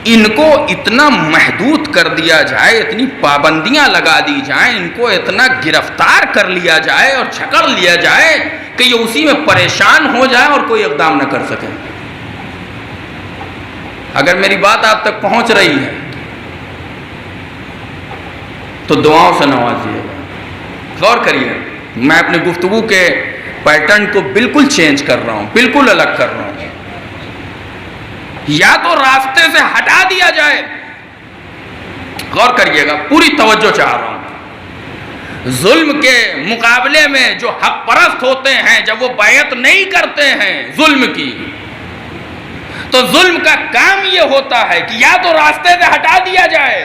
ان کو اتنا محدود کر دیا جائے، اتنی پابندیاں لگا دی جائیں، ان کو اتنا گرفتار کر لیا جائے اور جھکڑ لیا جائے کہ یہ اسی میں پریشان ہو جائے اور کوئی اقدام نہ کر سکے۔ اگر میری بات آپ تک پہنچ رہی ہے تو دعاؤں سے نوازیے گا۔ غور کریے، میں اپنی گفتگو کے پیٹرن کو بالکل چینج کر رہا ہوں، بالکل الگ کر رہا ہوں۔ یا تو راستے سے ہٹا دیا جائے، غور کریے گا، پوری توجہ چاہ رہا ہوں۔ ظلم کے مقابلے میں جو حق پرست ہوتے ہیں، جب وہ بیعت نہیں کرتے ہیں ظلم کی، تو ظلم کا کام یہ ہوتا ہے کہ یا تو راستے سے ہٹا دیا جائے،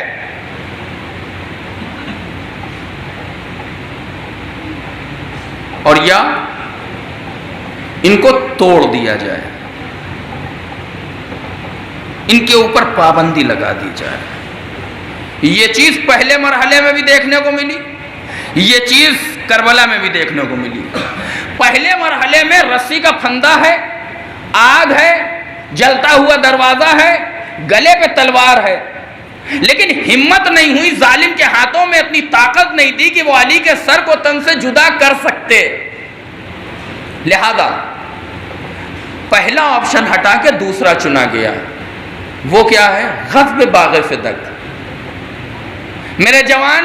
اور یا ان کو توڑ دیا جائے، ان کے اوپر پابندی لگا دی جائے۔ یہ چیز پہلے مرحلے میں بھی دیکھنے کو ملی، یہ چیز کربلا میں بھی دیکھنے کو ملی۔ پہلے مرحلے میں رسی کا پھندا ہے، آگ ہے، جلتا ہوا دروازہ ہے، گلے پہ تلوار ہے، لیکن ہمت نہیں ہوئی، ظالم کے ہاتھوں میں اتنی طاقت نہیں دی کہ وہ علی کے سر کو تن سے جدا کر سکتے۔ لہذا پہلا آپشن ہٹا کے دوسرا چنا گیا، وہ کیا ہے؟ غصب باغ فدق۔ میرے جوان،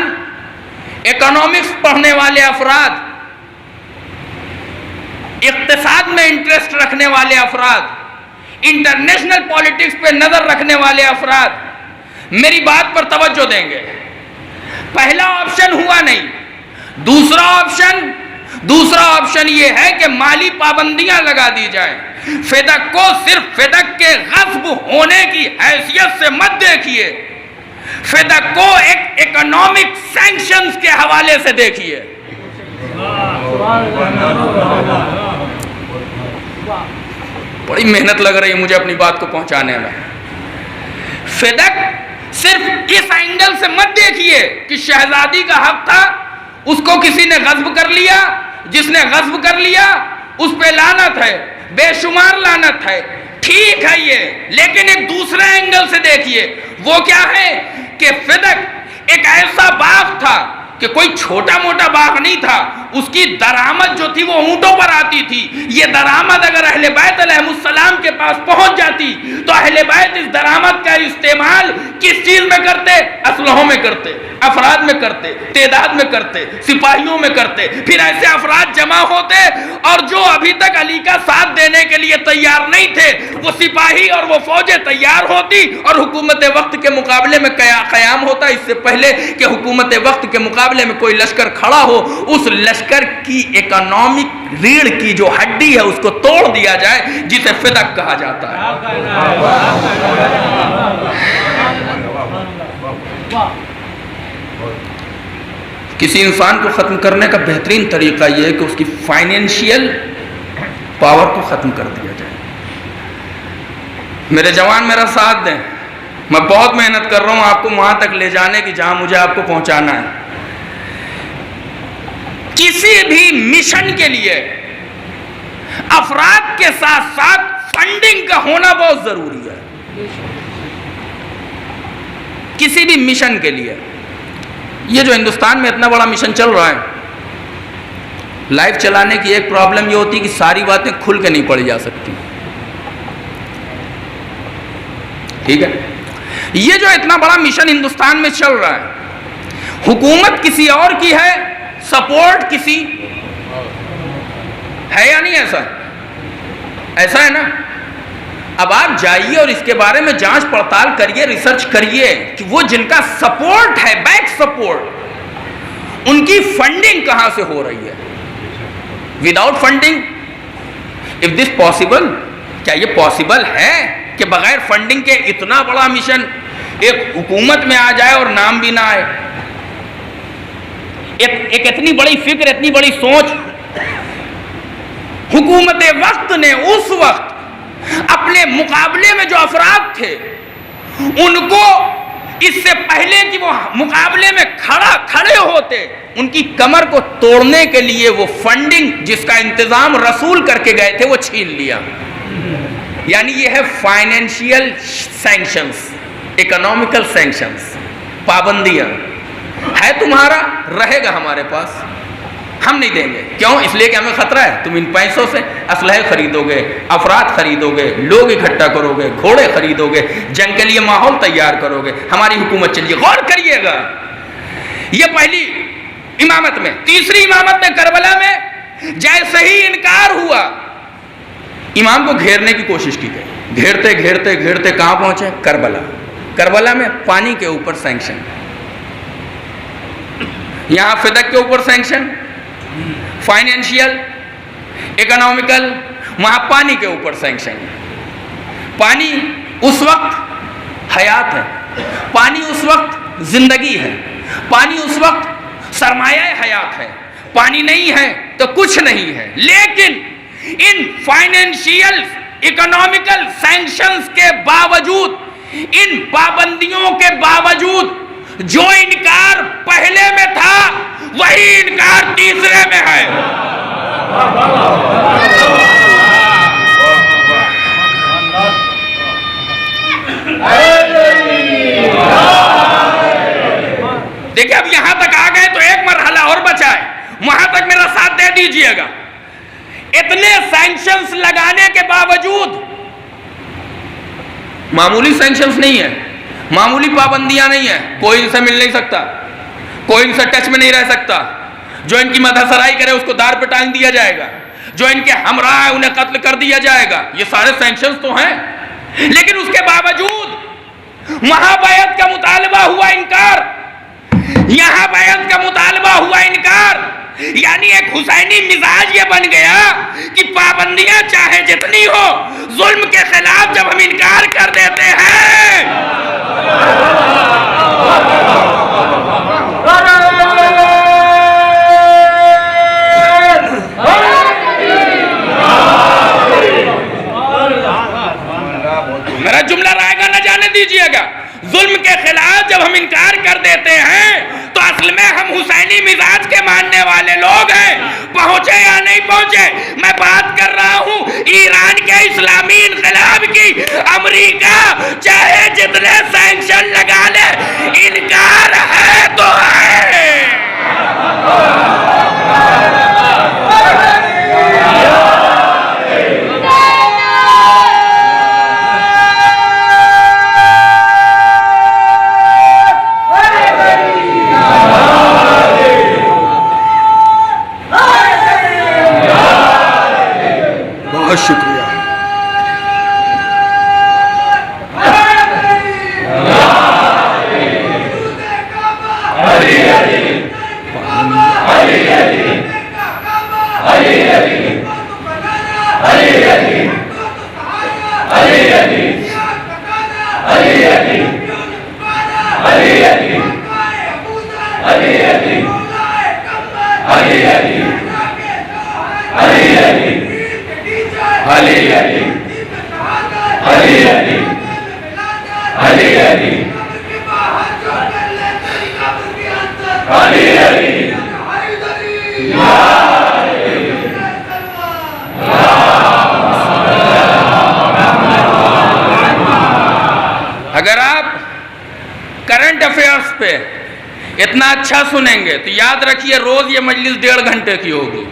اکنامکس پڑھنے والے افراد، اقتصاد میں انٹرسٹ رکھنے والے افراد، انٹرنیشنل پالیٹکس پہ نظر رکھنے والے افراد میری بات پر توجہ دیں گے۔ پہلا آپشن ہوا نہیں، دوسرا آپشن یہ ہے کہ مالی پابندیاں لگا دی جائیں۔ فدق کو صرف فدق کے غصب ہونے کی حیثیت سے مت دیکھیے، فدق کو ایک اکنامک سینکشنز کے حوالے سے دیکھیے۔ بڑی محنت لگ رہی ہے مجھے اپنی بات کو پہنچانے میں۔ فدق صرف اس اینگل سے مت دیکھیے کہ شہزادی کا حق تھا، اس کو کسی نے غصب کر لیا، جس نے غصب کر لیا اس پہ لعنت ہے، بے شمار لعنت ہے، ٹھیک ہے یہ، لیکن ایک دوسرے اینگل سے دیکھیے۔ وہ کیا ہے کہ فدق ایک ایسا باغ تھا کہ کوئی چھوٹا موٹا باغ نہیں تھا، اس کی درآمد جو تھی وہ اونٹوں پر آتی تھی۔ یہ درآمد اگر اہل بیت علیہ السلام کے پاس پہنچ جاتی تو اہل بیت اس درآمد کا استعمال کس چیز میں کرتے؟ اسلحوں میں کرتے، افراد میں کرتے، تعداد میں کرتے، سپاہیوں میں کرتے۔ پھر ایسے افراد جمع ہوتے اور جو ابھی تک علی کا ساتھ دینے کے لیے تیار نہیں تھے، وہ سپاہی اور وہ فوجیں تیار ہوتی اور حکومت وقت کے مقابلے میں قیام ہوتا۔ اس سے پہلے کہ حکومت وقت کے مقابلے میں کوئی لشکر کھڑا ہو، اس لشکر کی اکنامک ریڑھ کی جو ہڈی ہے اس کو توڑ دیا جائے، جسے فدق کہا جاتا ہے۔ کسی انسان کو ختم کرنے کا بہترین طریقہ یہ ہے کہ اس کی فائنینشیل پاور کو ختم کر دیا جائے۔ میرے جوان میرا ساتھ دیں، میں بہت محنت کر رہا ہوں آپ کو وہاں تک لے جانے کی جہاں مجھے آپ کو پہنچانا ہے۔ کسی بھی مشن کے لیے افراد کے ساتھ ساتھ فنڈنگ کا ہونا بہت ضروری ہے۔ کسی بھی مشن کے لیے، یہ جو ہندوستان میں اتنا بڑا مشن چل رہا ہے، لائف چلانے کی ایک پرابلم یہ ہوتی ہے کہ ساری باتیں کھل کے نہیں پڑھی جا سکتی، ٹھیک ہے؟ یہ جو اتنا بڑا مشن ہندوستان میں چل رہا ہے، حکومت کسی اور کی ہے، سپورٹ کسی ہے یا نہیں؟ ایسا ہے نا؟ اب آپ جائیے اور اس کے بارے میں جانچ پڑتال کریے، ریسرچ کریے کہ وہ جن کا سپورٹ ہے، بیک سپورٹ، ان کی فنڈنگ کہاں سے ہو رہی ہے۔ Without funding, if this possible, کیا یہ پاسبل ہے کہ بغیر فنڈنگ کے اتنا بڑا مشن ایک حکومت میں آ جائے اور نام بھی نہ آئے؟ ایک اتنی بڑی فکر، اتنی بڑی سوچ حکومت وقت نے اس وقت اپنے مقابلے میں جو افراد تھے ان کو، اس سے پہلے کہ وہ مقابلے میں کھڑے ہوتے، ان کی کمر کو توڑنے کے لیے وہ فنڈنگ جس کا انتظام رسول کر کے گئے تھے وہ چھین لیا۔ یعنی یہ ہے فائنینشیل سینکشنز۔ اکنامیکل سینکشنز، پابندیاں ہے تمہارا، رہے گا ہمارے پاس، ہم نہیں دیں گے. کیوں؟ اس لیے کہ ہمیں خطرہ ہے. تم ان پیسوں سے اسلحے خریدو گے، افراد خریدو گے، لوگ اکٹھا کرو گے، گھوڑے خریدو گے، جنگ کے لیے ماحول تیار کرو گے، ہماری حکومت چلیے. غور کریے گا، یہ پہلی امامت میں. تیسری امامت میں کربلا میں جیسے ہی انکار ہوا، امام کو گھیرنے کی کوشش کی گئی. گھیرتے گھیرتے گھیرتے کہاں پہنچے؟ کربلا. کربلا میں پانی کے اوپر سینکشن، یہاں فدق کے اوپر سینکشن، فائنینشیل، اکنامیکل، وہاں پانی کے اوپر سینکشن. پانی اس وقت حیات ہے، پانی اس وقت زندگی ہے، پانی اس وقت سرمایہ حیات ہے. پانی نہیں ہے تو کچھ نہیں ہے. لیکن ان فائنینشیل اکنامیکل سینکشنز کے باوجود، ان پابندیوں کے باوجود، جو انکار پہلے میں تھا وہی انکار تیسرے میں ہے. دیکھیں اب یہاں تک آ گئے تو ایک مرحلہ اور بچا ہے، وہاں تک میرا ساتھ دے دیجئے گا. اتنے سینکشنز لگانے کے باوجود، معمولی سینکشنز نہیں ہے، معمولی پابندیاں نہیں ہیں. کوئی ان سے مل نہیں سکتا، کوئی ان سے ٹچ میں نہیں رہ سکتا. جو ان کی مدح سرائی کرے اس کو دار پہ ٹانگ دیا جائے گا، جو ان کے ہمراہ ہیں انہیں قتل کر دیا جائے گا. یہ سارے سینکشنز تو ہیں. لیکن اس کے باوجود وہاں بیعت کا مطالبہ ہوا انکار، یہاں بیعت کا مطالبہ ہوا انکار. یعنی ایک حسینی مزاج یہ بن گیا کہ پابندیاں چاہے جتنی ہو، ظلم کے خلاف جب ہم انکار کر دیتے ہیں، میرا جملہ رائے گا نہ جانے دیجئے گا. ظلم کے خلاف جب ہم انکار کر دیتے ہیں تو اصل میں ہم حسینی مزاج کے ماننے والے لوگ ہیں. پہنچے یا نہیں پہنچے، میں بات کر رہا ہوں ایران کے اسلامی انقلاب کی. امریکہ چاہے جتنے سینکشن لگا لے، انکار ہے تو ہے. بہت شکریہ. اگر آپ کرنٹ افیئرس پہ اتنا اچھا سنیں گے تو یاد رکھیے روز یہ مجلس 1.5 گھنٹے کی ہوگی.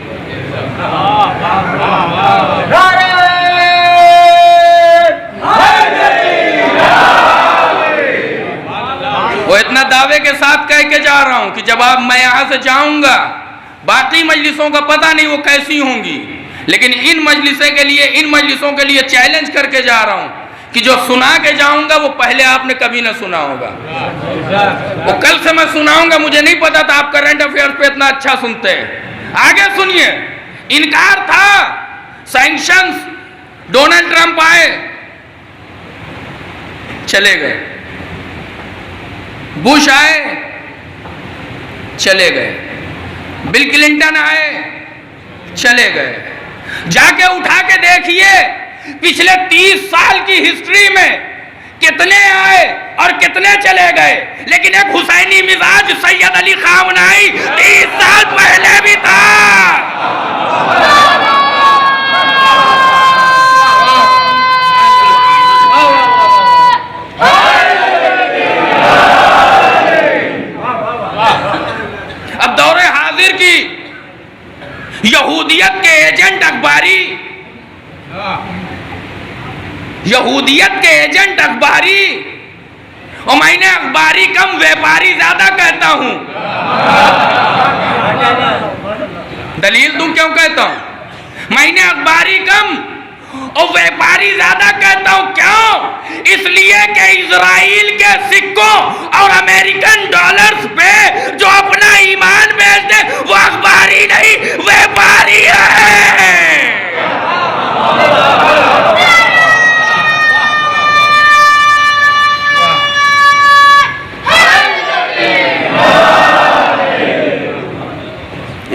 وہ اتنا دعوے کے ساتھ کہہ کے جا رہا ہوں کہ جب میں یہاں سے جاؤں گا، باقی مجلسوں کا پتہ نہیں وہ کیسی ہوں گی، لیکن ان مجلسوں کے لیے چیلنج کر کے جا رہا ہوں کہ جو سنا کے جاؤں گا وہ پہلے آپ نے کبھی نہ سنا ہوگا. وہ کل سے میں سناؤں گا. مجھے نہیں پتا تھا آپ کرنٹ افیئرز پہ اتنا اچھا سنتے ہیں. آگے سنیے. انکار تھا، سینکشنز، ڈونلڈ ٹرمپ آئے، چلے گئے. بش آئے، چلے گئے. بل کلنٹن آئے، چلے گئے. جا کے اٹھا کے دیکھیے پچھلے 30 سال کی ہسٹری میں کتنے آئے اور کتنے چلے گئے. لیکن ایک حسینی مزاج سید علی خامنہئی 30 سال پہلے بھی تھا. اخباری، یہودیت کے ایجنٹ اخباری، اور میں نے اخباری کم ویپاری زیادہ کہتا ہوں۔ دلیل تم کیوں کہتا ہوں؟ میں نے اخباری کم اور ویپاری زیادہ کہتا ہوں، کیوں؟ اس لیے کہ اسرائیل کے سکوں اور امریکن ڈالرز پہ جو اپنا ایمان بیچ دے وہ اخباری نہیں ویپاری ہے۔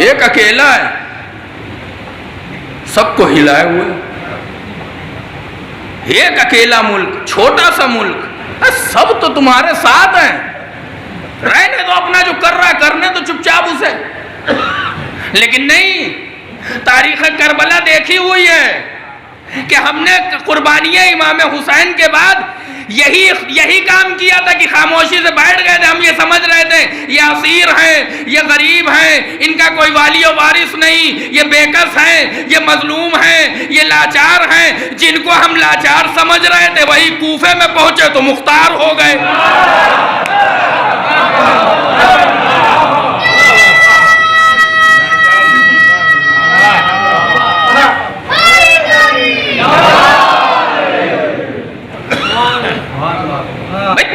ایک اکیلا ہے، سب کو ہلائے ہوئے، ایک اکیلا ملک، چھوٹا سا ملک، سب تو تمہارے ساتھ ہیں، رہنے دو اپنا جو کر رہا ہے کرنے تو چپ چاپ اسے۔ لیکن نہیں، تاریخ کربلا دیکھی ہوئی ہے کہ ہم نے قربانی امام حسین کے بعد یہی کام کیا تھا کہ خاموشی سے بیٹھ گئے تھے۔ ہم یہ سمجھ رہے تھے یہ اسیر ہیں، یہ غریب ہیں، ان کا کوئی والی و وارث نہیں، یہ بےکس ہیں، یہ مظلوم ہیں، یہ لاچار ہیں۔ جن کو ہم لاچار سمجھ رہے تھے وہی کوفے میں پہنچے تو مختار ہو گئے۔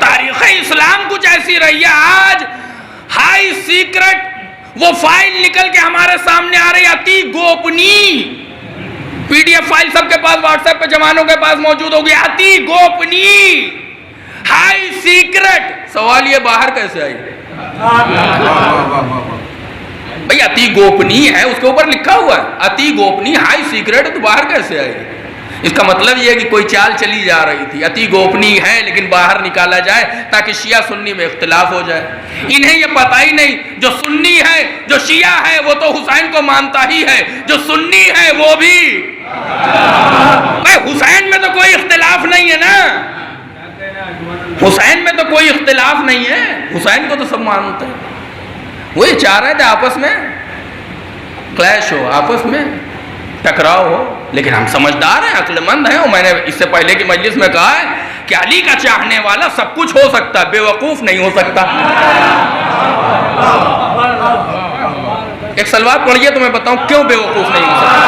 تاریخ اسلام کچھ ایسی رہی ہے، آج ہائی سیکرٹ وہ فائل نکل کے ہمارے سامنے آ رہی ہے، اتی گوپنی پی ڈی ایف فائل سب کے پاس واٹس ایپ پہ جوانوں کے پاس موجود ہوگی، اتی گوپنی ہائی سیکرٹ۔ سوال یہ باہر کیسے آئی؟ بھئی اتی گوپنی ہے، اس کے اوپر لکھا ہوا ہے اتی گوپنی ہائی سیکرٹ، تو باہر کیسے آئی؟ اس کا مطلب یہ ہے کہ کوئی چال چلی جا رہی تھی، اتی گوپنی ہے لیکن باہر نکالا جائے تاکہ شیعہ سنی میں اختلاف ہو جائے۔ انہیں یہ پتہ ہی نہیں، جو سنی ہے جو شیعہ ہے وہ تو حسین کو مانتا ہی ہے، جو سنی ہے وہ بھی۔ حسین میں تو کوئی اختلاف نہیں ہے نا، حسین میں تو کوئی اختلاف نہیں ہے، حسین کو تو سب مانتے ہیں۔ وہی چاہ رہے تھے آپس میں کلیش ہو، آپس میں ٹکراؤ ہو، لیکن ہم سمجھدار ہیں، عقل مند ہیں، اور میں نے اس سے پہلے کی مجلس میں کہا ہے کہ علی کا چاہنے والا سب کچھ ہو سکتا ہے، بے وقوف نہیں ہو سکتا۔ ایک سلوات پڑھیے تو میں بتاؤں کیوں بے وقوف نہیں ہو سکتا۔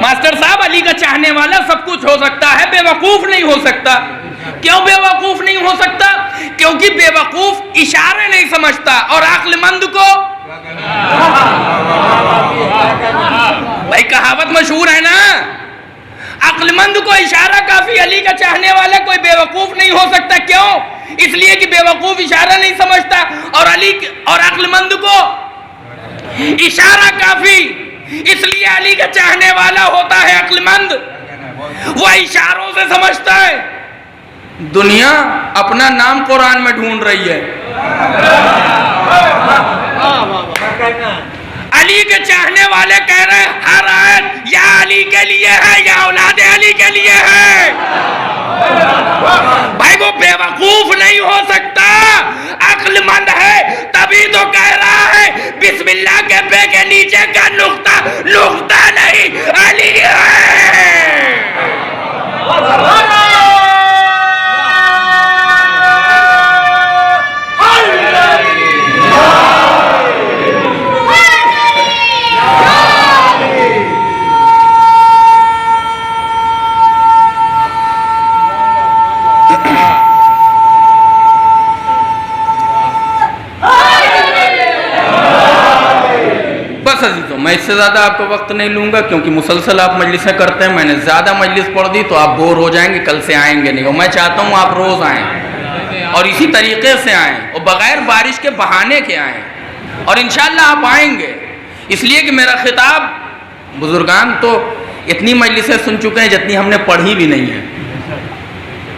ماسٹر صاحب علی کا چاہنے والا سب کچھ ہو سکتا ہے، بے وقوف نہیں ہو سکتا۔ کیوں بے وقوف نہیں ہو سکتا؟ کیونکہ بے وقوف اشارے نہیں سمجھتا، اور عقل مند کو بھائی کہاوت مشہور ہے نا، عقل مند کو اشارہ کافی، علی کا چاہنے والا کوئی بے وقوف نہیں ہو سکتا۔ کیوں؟ اس لیے کہ بے وقوف اشارہ نہیں سمجھتا، اور عقل مند کو اشارہ کافی، اس لیے علی کا چاہنے والا ہوتا ہے عقل مند، وہ اشاروں سے سمجھتا ہے۔ دنیا اپنا نام قرآن میں ڈھونڈ رہی ہے، علی کے چاہنے والے کہہ رہے ہیں ہر آیت یا علی کے لیے ہے یا اولاد علی کے لیے ہے۔ بھائی وہ بے وقوف نہیں ہو سکتا، عقل مند ہے، تبھی تو کہہ رہا ہے بسم اللہ کے پے کے نیچے کا نقطہ نہیں علی ہے۔ میں اس سے زیادہ آپ کو وقت نہیں لوں گا، کیونکہ مسلسل آپ مجلسیں کرتے ہیں، میں نے زیادہ مجلس پڑھ دی تو آپ بور ہو جائیں گے، کل سے آئیں گے نہیں، اور میں چاہتا ہوں آپ روز آئیں اور اسی طریقے سے آئیں، اور بغیر بارش کے بہانے کے آئیں، اور انشاءاللہ آپ آئیں گے۔ اس لیے کہ میرا خطاب بزرگان تو اتنی مجلسیں سن چکے ہیں جتنی ہم نے پڑھی بھی نہیں ہے،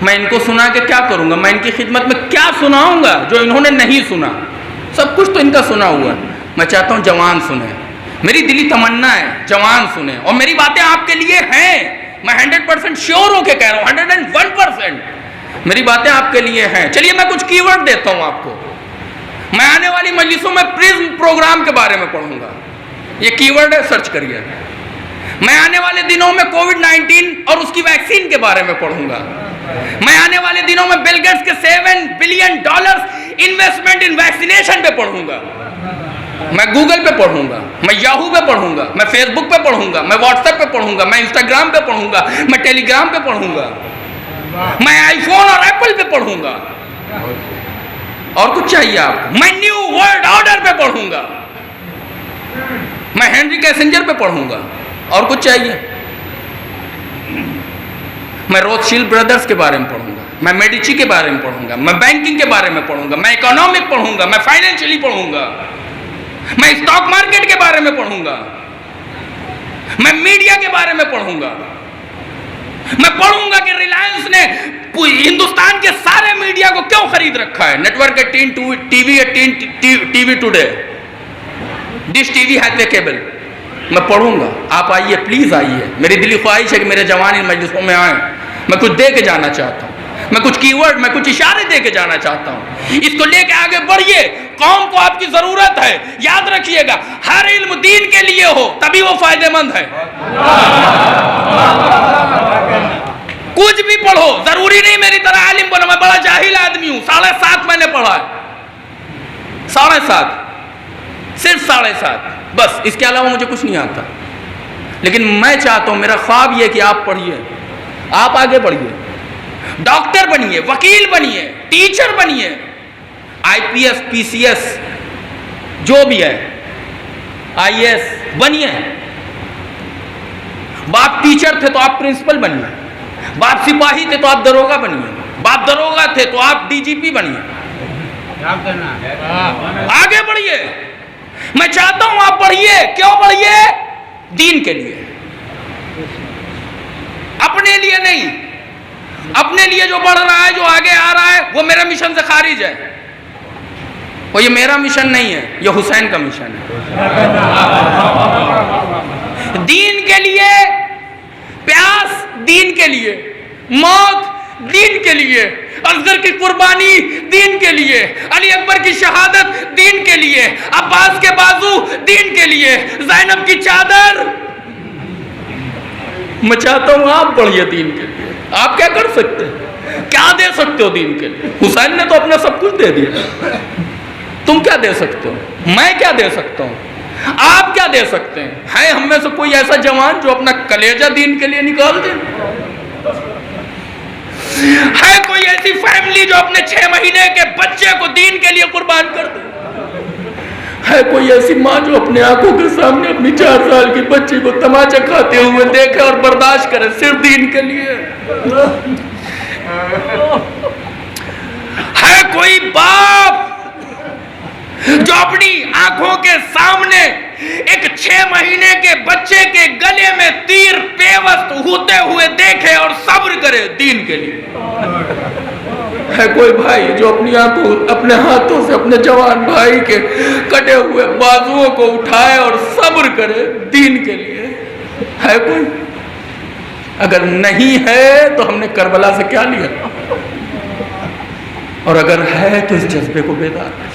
میں ان کو سنا کے کیا کروں گا؟ میں ان کی خدمت میں کیا سناؤں گا جو انہوں نے نہیں سنا؟ سب کچھ تو ان کا سنا ہوا ہے۔ میں چاہتا ہوں جوان سنیں، میری دلی تمنا ہے جوان سنیں، اور میری باتیں آپ کے لیے ہیں، میں 100% شیور ہو کے کہہ رہا ہوں، 101% میری باتیں آپ کے لیے ہیں۔ چلیے میں کچھ کی ورڈ دیتا ہوں آپ کو۔ میں آنے والی مجلسوں میں پرزم پروگرام کے بارے میں پڑھوں گا، یہ کی ورڈ ہے، سرچ کریے۔ میں آنے والے دنوں میں کووڈ-19 اور اس کی ویکسین کے بارے میں پڑھوں گا۔ میں آنے والے دنوں میں بل گیٹس کے $7 بلین انویسٹمنٹ ان ویکسینیشن پہ پڑھوں گا۔ میں گوگل پہ پڑھوں گا، میں یاہو پہ پڑھوں گا، میں فیس بک پہ پڑھوں گا، میں واٹس ایپ پہ پڑھوں گا، میں انسٹاگرام پہ پڑھوں گا، میں ٹیلی گرام پہ پڑھوں گا، میں آئی فون اور ایپل پہ پڑھوں گا۔ اور کچھ چاہیے آپ کو؟ میں نیو ورلڈ آرڈر پہ پڑھوں گا، میں ہینری کیسنجر پہ پڑھوں گا۔ اور کچھ چاہیے؟ میں روتشیلڈ برادرز کے بارے میں پڑھوں گا، میں میڈیچی کے بارے میں پڑھوں گا، میں بینکنگ کے بارے میں پڑھوں گا، میں اکنامک پڑھوں گا، میں فائنینشلی پڑھوں گا، میں اسٹاک مارکیٹ کے بارے میں پڑھوں گا، میں میڈیا کے بارے میں پڑھوں گا۔ میں پڑھوں گا کہ ریلائنس نے ہندوستان کے سارے میڈیا کو کیوں خرید رکھا ہے، network 18 T V 18 T V today, dish T V Hathway cable. میں پڑھوں گا، آپ آئیے، پلیز آئیے، میری دلی خواہش ہے کہ میرے جوان ان مجلسوں میں آئیں، میں کچھ دے کے جانا چاہتا ہوں، میں کچھ کی ورڈ، میں کچھ اشارے دے کے جانا چاہتا ہوں۔ اس کو لے کے آگے بڑھیے، قوم کو آپ کی ضرورت ہے۔ یاد رکھیے گا، ہر علم دین کے لیے ہو تبھی وہ فائدہ مند ہے۔ کچھ بھی پڑھو، ضروری نہیں میری طرح عالم بنو، میں بڑا جاہل آدمی ہوں، 7.5 میں نے پڑھا ہے، 7.5، صرف 7.5 بس، اس کے علاوہ مجھے کچھ نہیں آتا۔ لیکن میں چاہتا ہوں، میرا خواب یہ کہ آپ پڑھیے، آپ آگے بڑھیے، ڈاکٹر بنیے، وکیل بنیے، ٹیچر بنیے، IPS PCS جو بھی ہے، IAS بنیے۔ باپ ٹیچر تھے تو آپ پرنسپل بنیے، باپ سپاہی تھے تو آپ دروگا بنیے، باپ دروگا تھے تو آپ DGP بنیے۔ آگے بڑھیے، میں چاہتا ہوں آپ پڑھیے۔ کیوں پڑھیے؟ دین کے لیے، اپنے لیے نہیں۔ اپنے لیے جو بڑھ رہا ہے، جو آگے آ رہا ہے، وہ میرے مشن سے خارج ہے، وہ یہ میرا مشن نہیں ہے، یہ حسین کا مشن ہے۔ دین کے لیے پیاس، دین کے لیے موت، دین کے لیے اصغر کی قربانی، دین کے لیے علی اکبر کی شہادت، دین کے لیے عباس کے بازو، دین کے لیے زینب کی چادر۔ میں چاہتا ہوں آپ پڑھیے دین کے لیے۔ آپ کیا کر سکتے ہیں؟ کیا دے سکتے ہو دین کے لیے؟ حسین نے تو اپنا سب کچھ دے دیا، تم کیا دے سکتے ہو؟ میں کیا دے سکتا ہوں؟ آپ کیا دے سکتے ہیں؟ ہے ہم میں سے کوئی ایسا جوان جو اپنا کلیجہ دین کے لیے نکال دے؟ ہے کوئی ایسی فیملی جو اپنے 6 مہینے کے بچے کو دین کے لیے قربان کر دے؟ ہے کوئی ایسی ماں جو اپنے آنکھوں کے سامنے اپنی 4 سال کی بچی کو تماچا کھاتے ہوئے دیکھے اور برداشت کرے صرف دین کے لیے؟ ہے کوئی باپ جو اپنی آنکھوں کے سامنے ایک 6 مہینے کے بچے کے گلے میں تیر پیوست ہوتے ہوئے دیکھے اور صبر کرے دین کے لیے؟ ہے کوئی بھائی جو اپنی آنکھوں، اپنے ہاتھوں سے اپنے جوان بھائی کے کٹے ہوئے بازوؤں کو اٹھائے اور صبر کرے دین کے لیے؟ ہے کوئی؟ اگر نہیں ہے تو ہم نے کربلا سے کیا لیا؟ اور اگر ہے تو اس جذبے کو بیدار کریں۔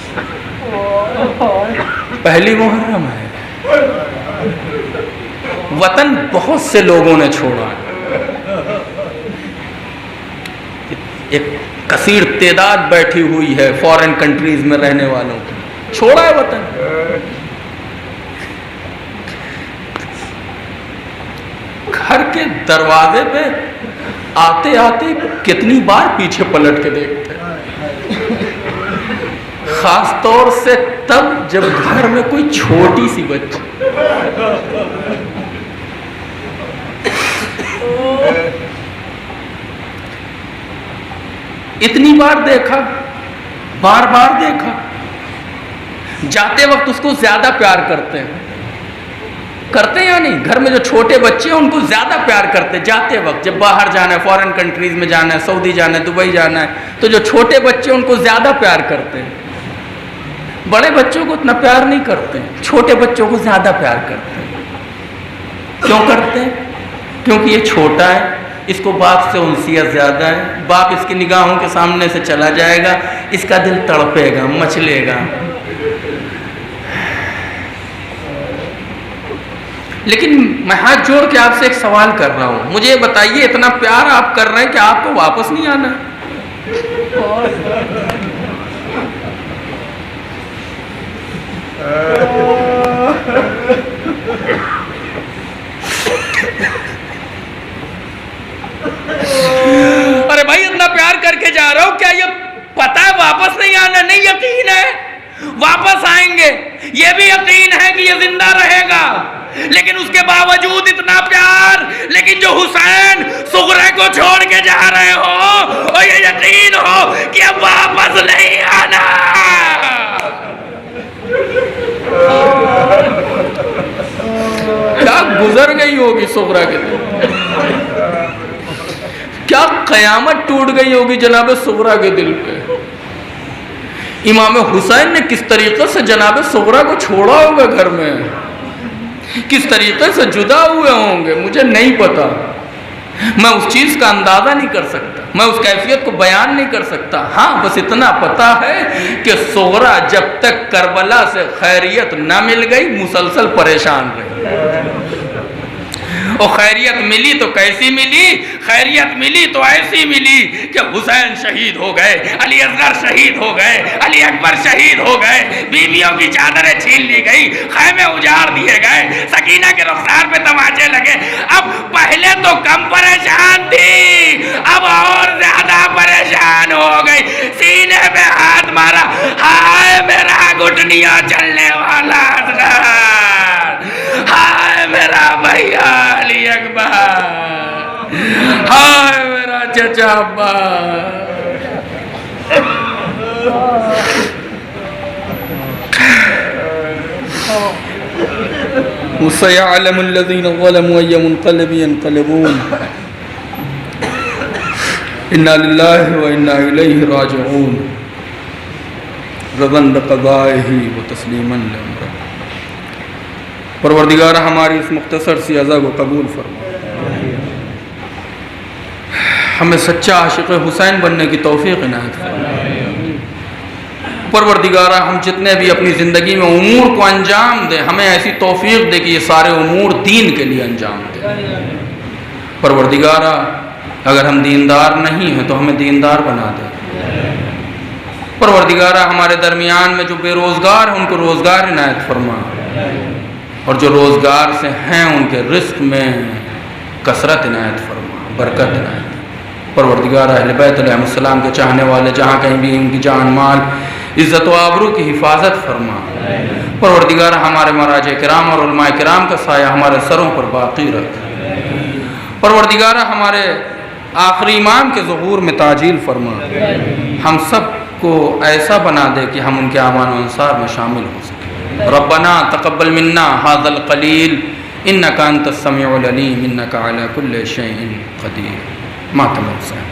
پہلی محرم ہے، وطن بہت سے لوگوں نے چھوڑا ہے، ایک کثیر تعداد بیٹھی ہوئی ہے فورن کنٹریز میں رہنے والوں کی، چھوڑا ہے وطن۔ گھر کے دروازے پہ آتے آتے کتنی بار پیچھے پلٹ کے دیکھتے ہیں، خاص طور سے تب جب گھر میں کوئی چھوٹی سی بچی۔ اتنی بار دیکھا، بار بار دیکھا، جاتے وقت اس کو زیادہ پیار کرتے ہیں، کرتے ہیں یا نہیں؟ گھر میں جو چھوٹے بچے ہیں ان کو زیادہ پیار کرتے ہیں جاتے وقت، جب باہر جانا ہے، فورن کنٹریز میں جانا ہے، سعودی جانا ہے، دبئی جانا ہے، تو جو چھوٹے بچے ان کو زیادہ پیار کرتے ہیں۔ بڑے بچوں کو اتنا پیار نہیں کرتے ہیں، چھوٹے بچوں کو زیادہ پیار کرتے ہیں۔ کیوں کرتے ہیں؟ کیونکہ یہ چھوٹا ہے، اس کو باپ سے انسیت زیادہ ہے، باپ اس کی نگاہوں کے سامنے سے چلا جائے گا، اس کا دل تڑپے گا، مچلے گا۔ لیکن میں ہاتھ جوڑ کے آپ سے ایک سوال کر رہا ہوں، مجھے یہ بتائیے اتنا پیار آپ کر رہے ہیں کہ آپ کو واپس نہیں آنا؟ ارے بھائی اتنا پیار کر کے جا رہا ہوں، کیا یہ پتا ہے واپس نہیں آنا؟ نہیں، یقین ہے واپس آئیں گے، یہ بھی یقین ہے کہ یہ زندہ رہے گا، لیکن اس کے باوجود اتنا پیار، لیکن جو حسین صغرا کو چھوڑ کے جا رہے ہو اور یہ یقین ہو کہ اب واپس نہیں آنا۔ کیا گزر گئی ہوگی صغرا کے دل، کیا قیامت ٹوٹ گئی ہوگی جناب صغرا کے دل پہ۔ امام حسین نے کس طریقے سے جناب صغرا کو چھوڑا ہوگا گھر میں، کس طریقے سے جدا ہوئے ہوں گے، مجھے نہیں پتا، میں اس چیز کا اندازہ نہیں کر سکتا، میں اس کیفیت کو بیان نہیں کر سکتا۔ ہاں بس اتنا پتا ہے کہ صغرا جب تک کربلا سے خیریت نہ مل گئی مسلسل پریشان رہی، اور خیریت ملی تو کیسی ملی؟ خیریت ملی تو ایسی ملی کہ حسین شہید ہو گئے، علی اصغر شہید ہو گئے، علی اکبر شہید ہو گئے، بیویوں کی چادریں چھین لی گئی، خیمے اجاڑ دیے گئے، سکینہ کے رخسار پہ تماچے لگے۔ اب پہلے تو کم پریشان تھی، اب اور زیادہ پریشان ہو گئی، سینے پہ ہاتھ مارا، ہائے میرا گھٹنیاں چلنے والا اصغر، ہائے میرا بھیا علی اکبر، ہائے میرا چچا عباس۔ وَسَيَعْلَمُ الَّذِينَ ظَلَمُوا أَيَّ مُنقَلَبٍ يَنقَلِبُونَ إِنَّا لِلَّهِ وَإِنَّا إِلَيْهِ رَاجِعُونَ رضا بقضائه وتسلیما لامرہ۔ پروردگار ہماری اس مختصر سی عزا کو قبول فرما، ہمیں سچا عاشق حسین بننے کی توفیق عنایت فرما۔ پروردگارہ ہم جتنے بھی اپنی زندگی میں امور کو انجام دیں، ہمیں ایسی توفیق دے کہ یہ سارے امور دین کے لیے انجام دیں۔ پروردگارہ اگر ہم دیندار نہیں ہیں تو ہمیں دیندار بنا دے۔ پروردگارہ ہمارے درمیان میں جو بے روزگار ہیں ان کو روزگار عنایت فرما، اور جو روزگار سے ہیں ان کے رزق میں کثرت عنایت فرما، برکت عنایت۔ پروردگار اہل بیت علیہ السلام کے چاہنے والے جہاں کہیں بھی ان کی جان مال عزت و آبرو کی حفاظت فرما۔ پروردگار ہمارے مراجع کرام اور علماء کرام کا سایہ ہمارے سروں پر باقی رکھ۔ پروردگار ہمارے آخری امام کے ظہور میں تعجیل فرما، ہم سب کو ایسا بنا دے کہ ہم ان کے اعوان و انصار میں شامل ہو سکیں۔ ربنا تقبل منا هذا القلیل انک انت السمیع العلیم انک علی کل شیء قدیر۔ ماتم حسین۔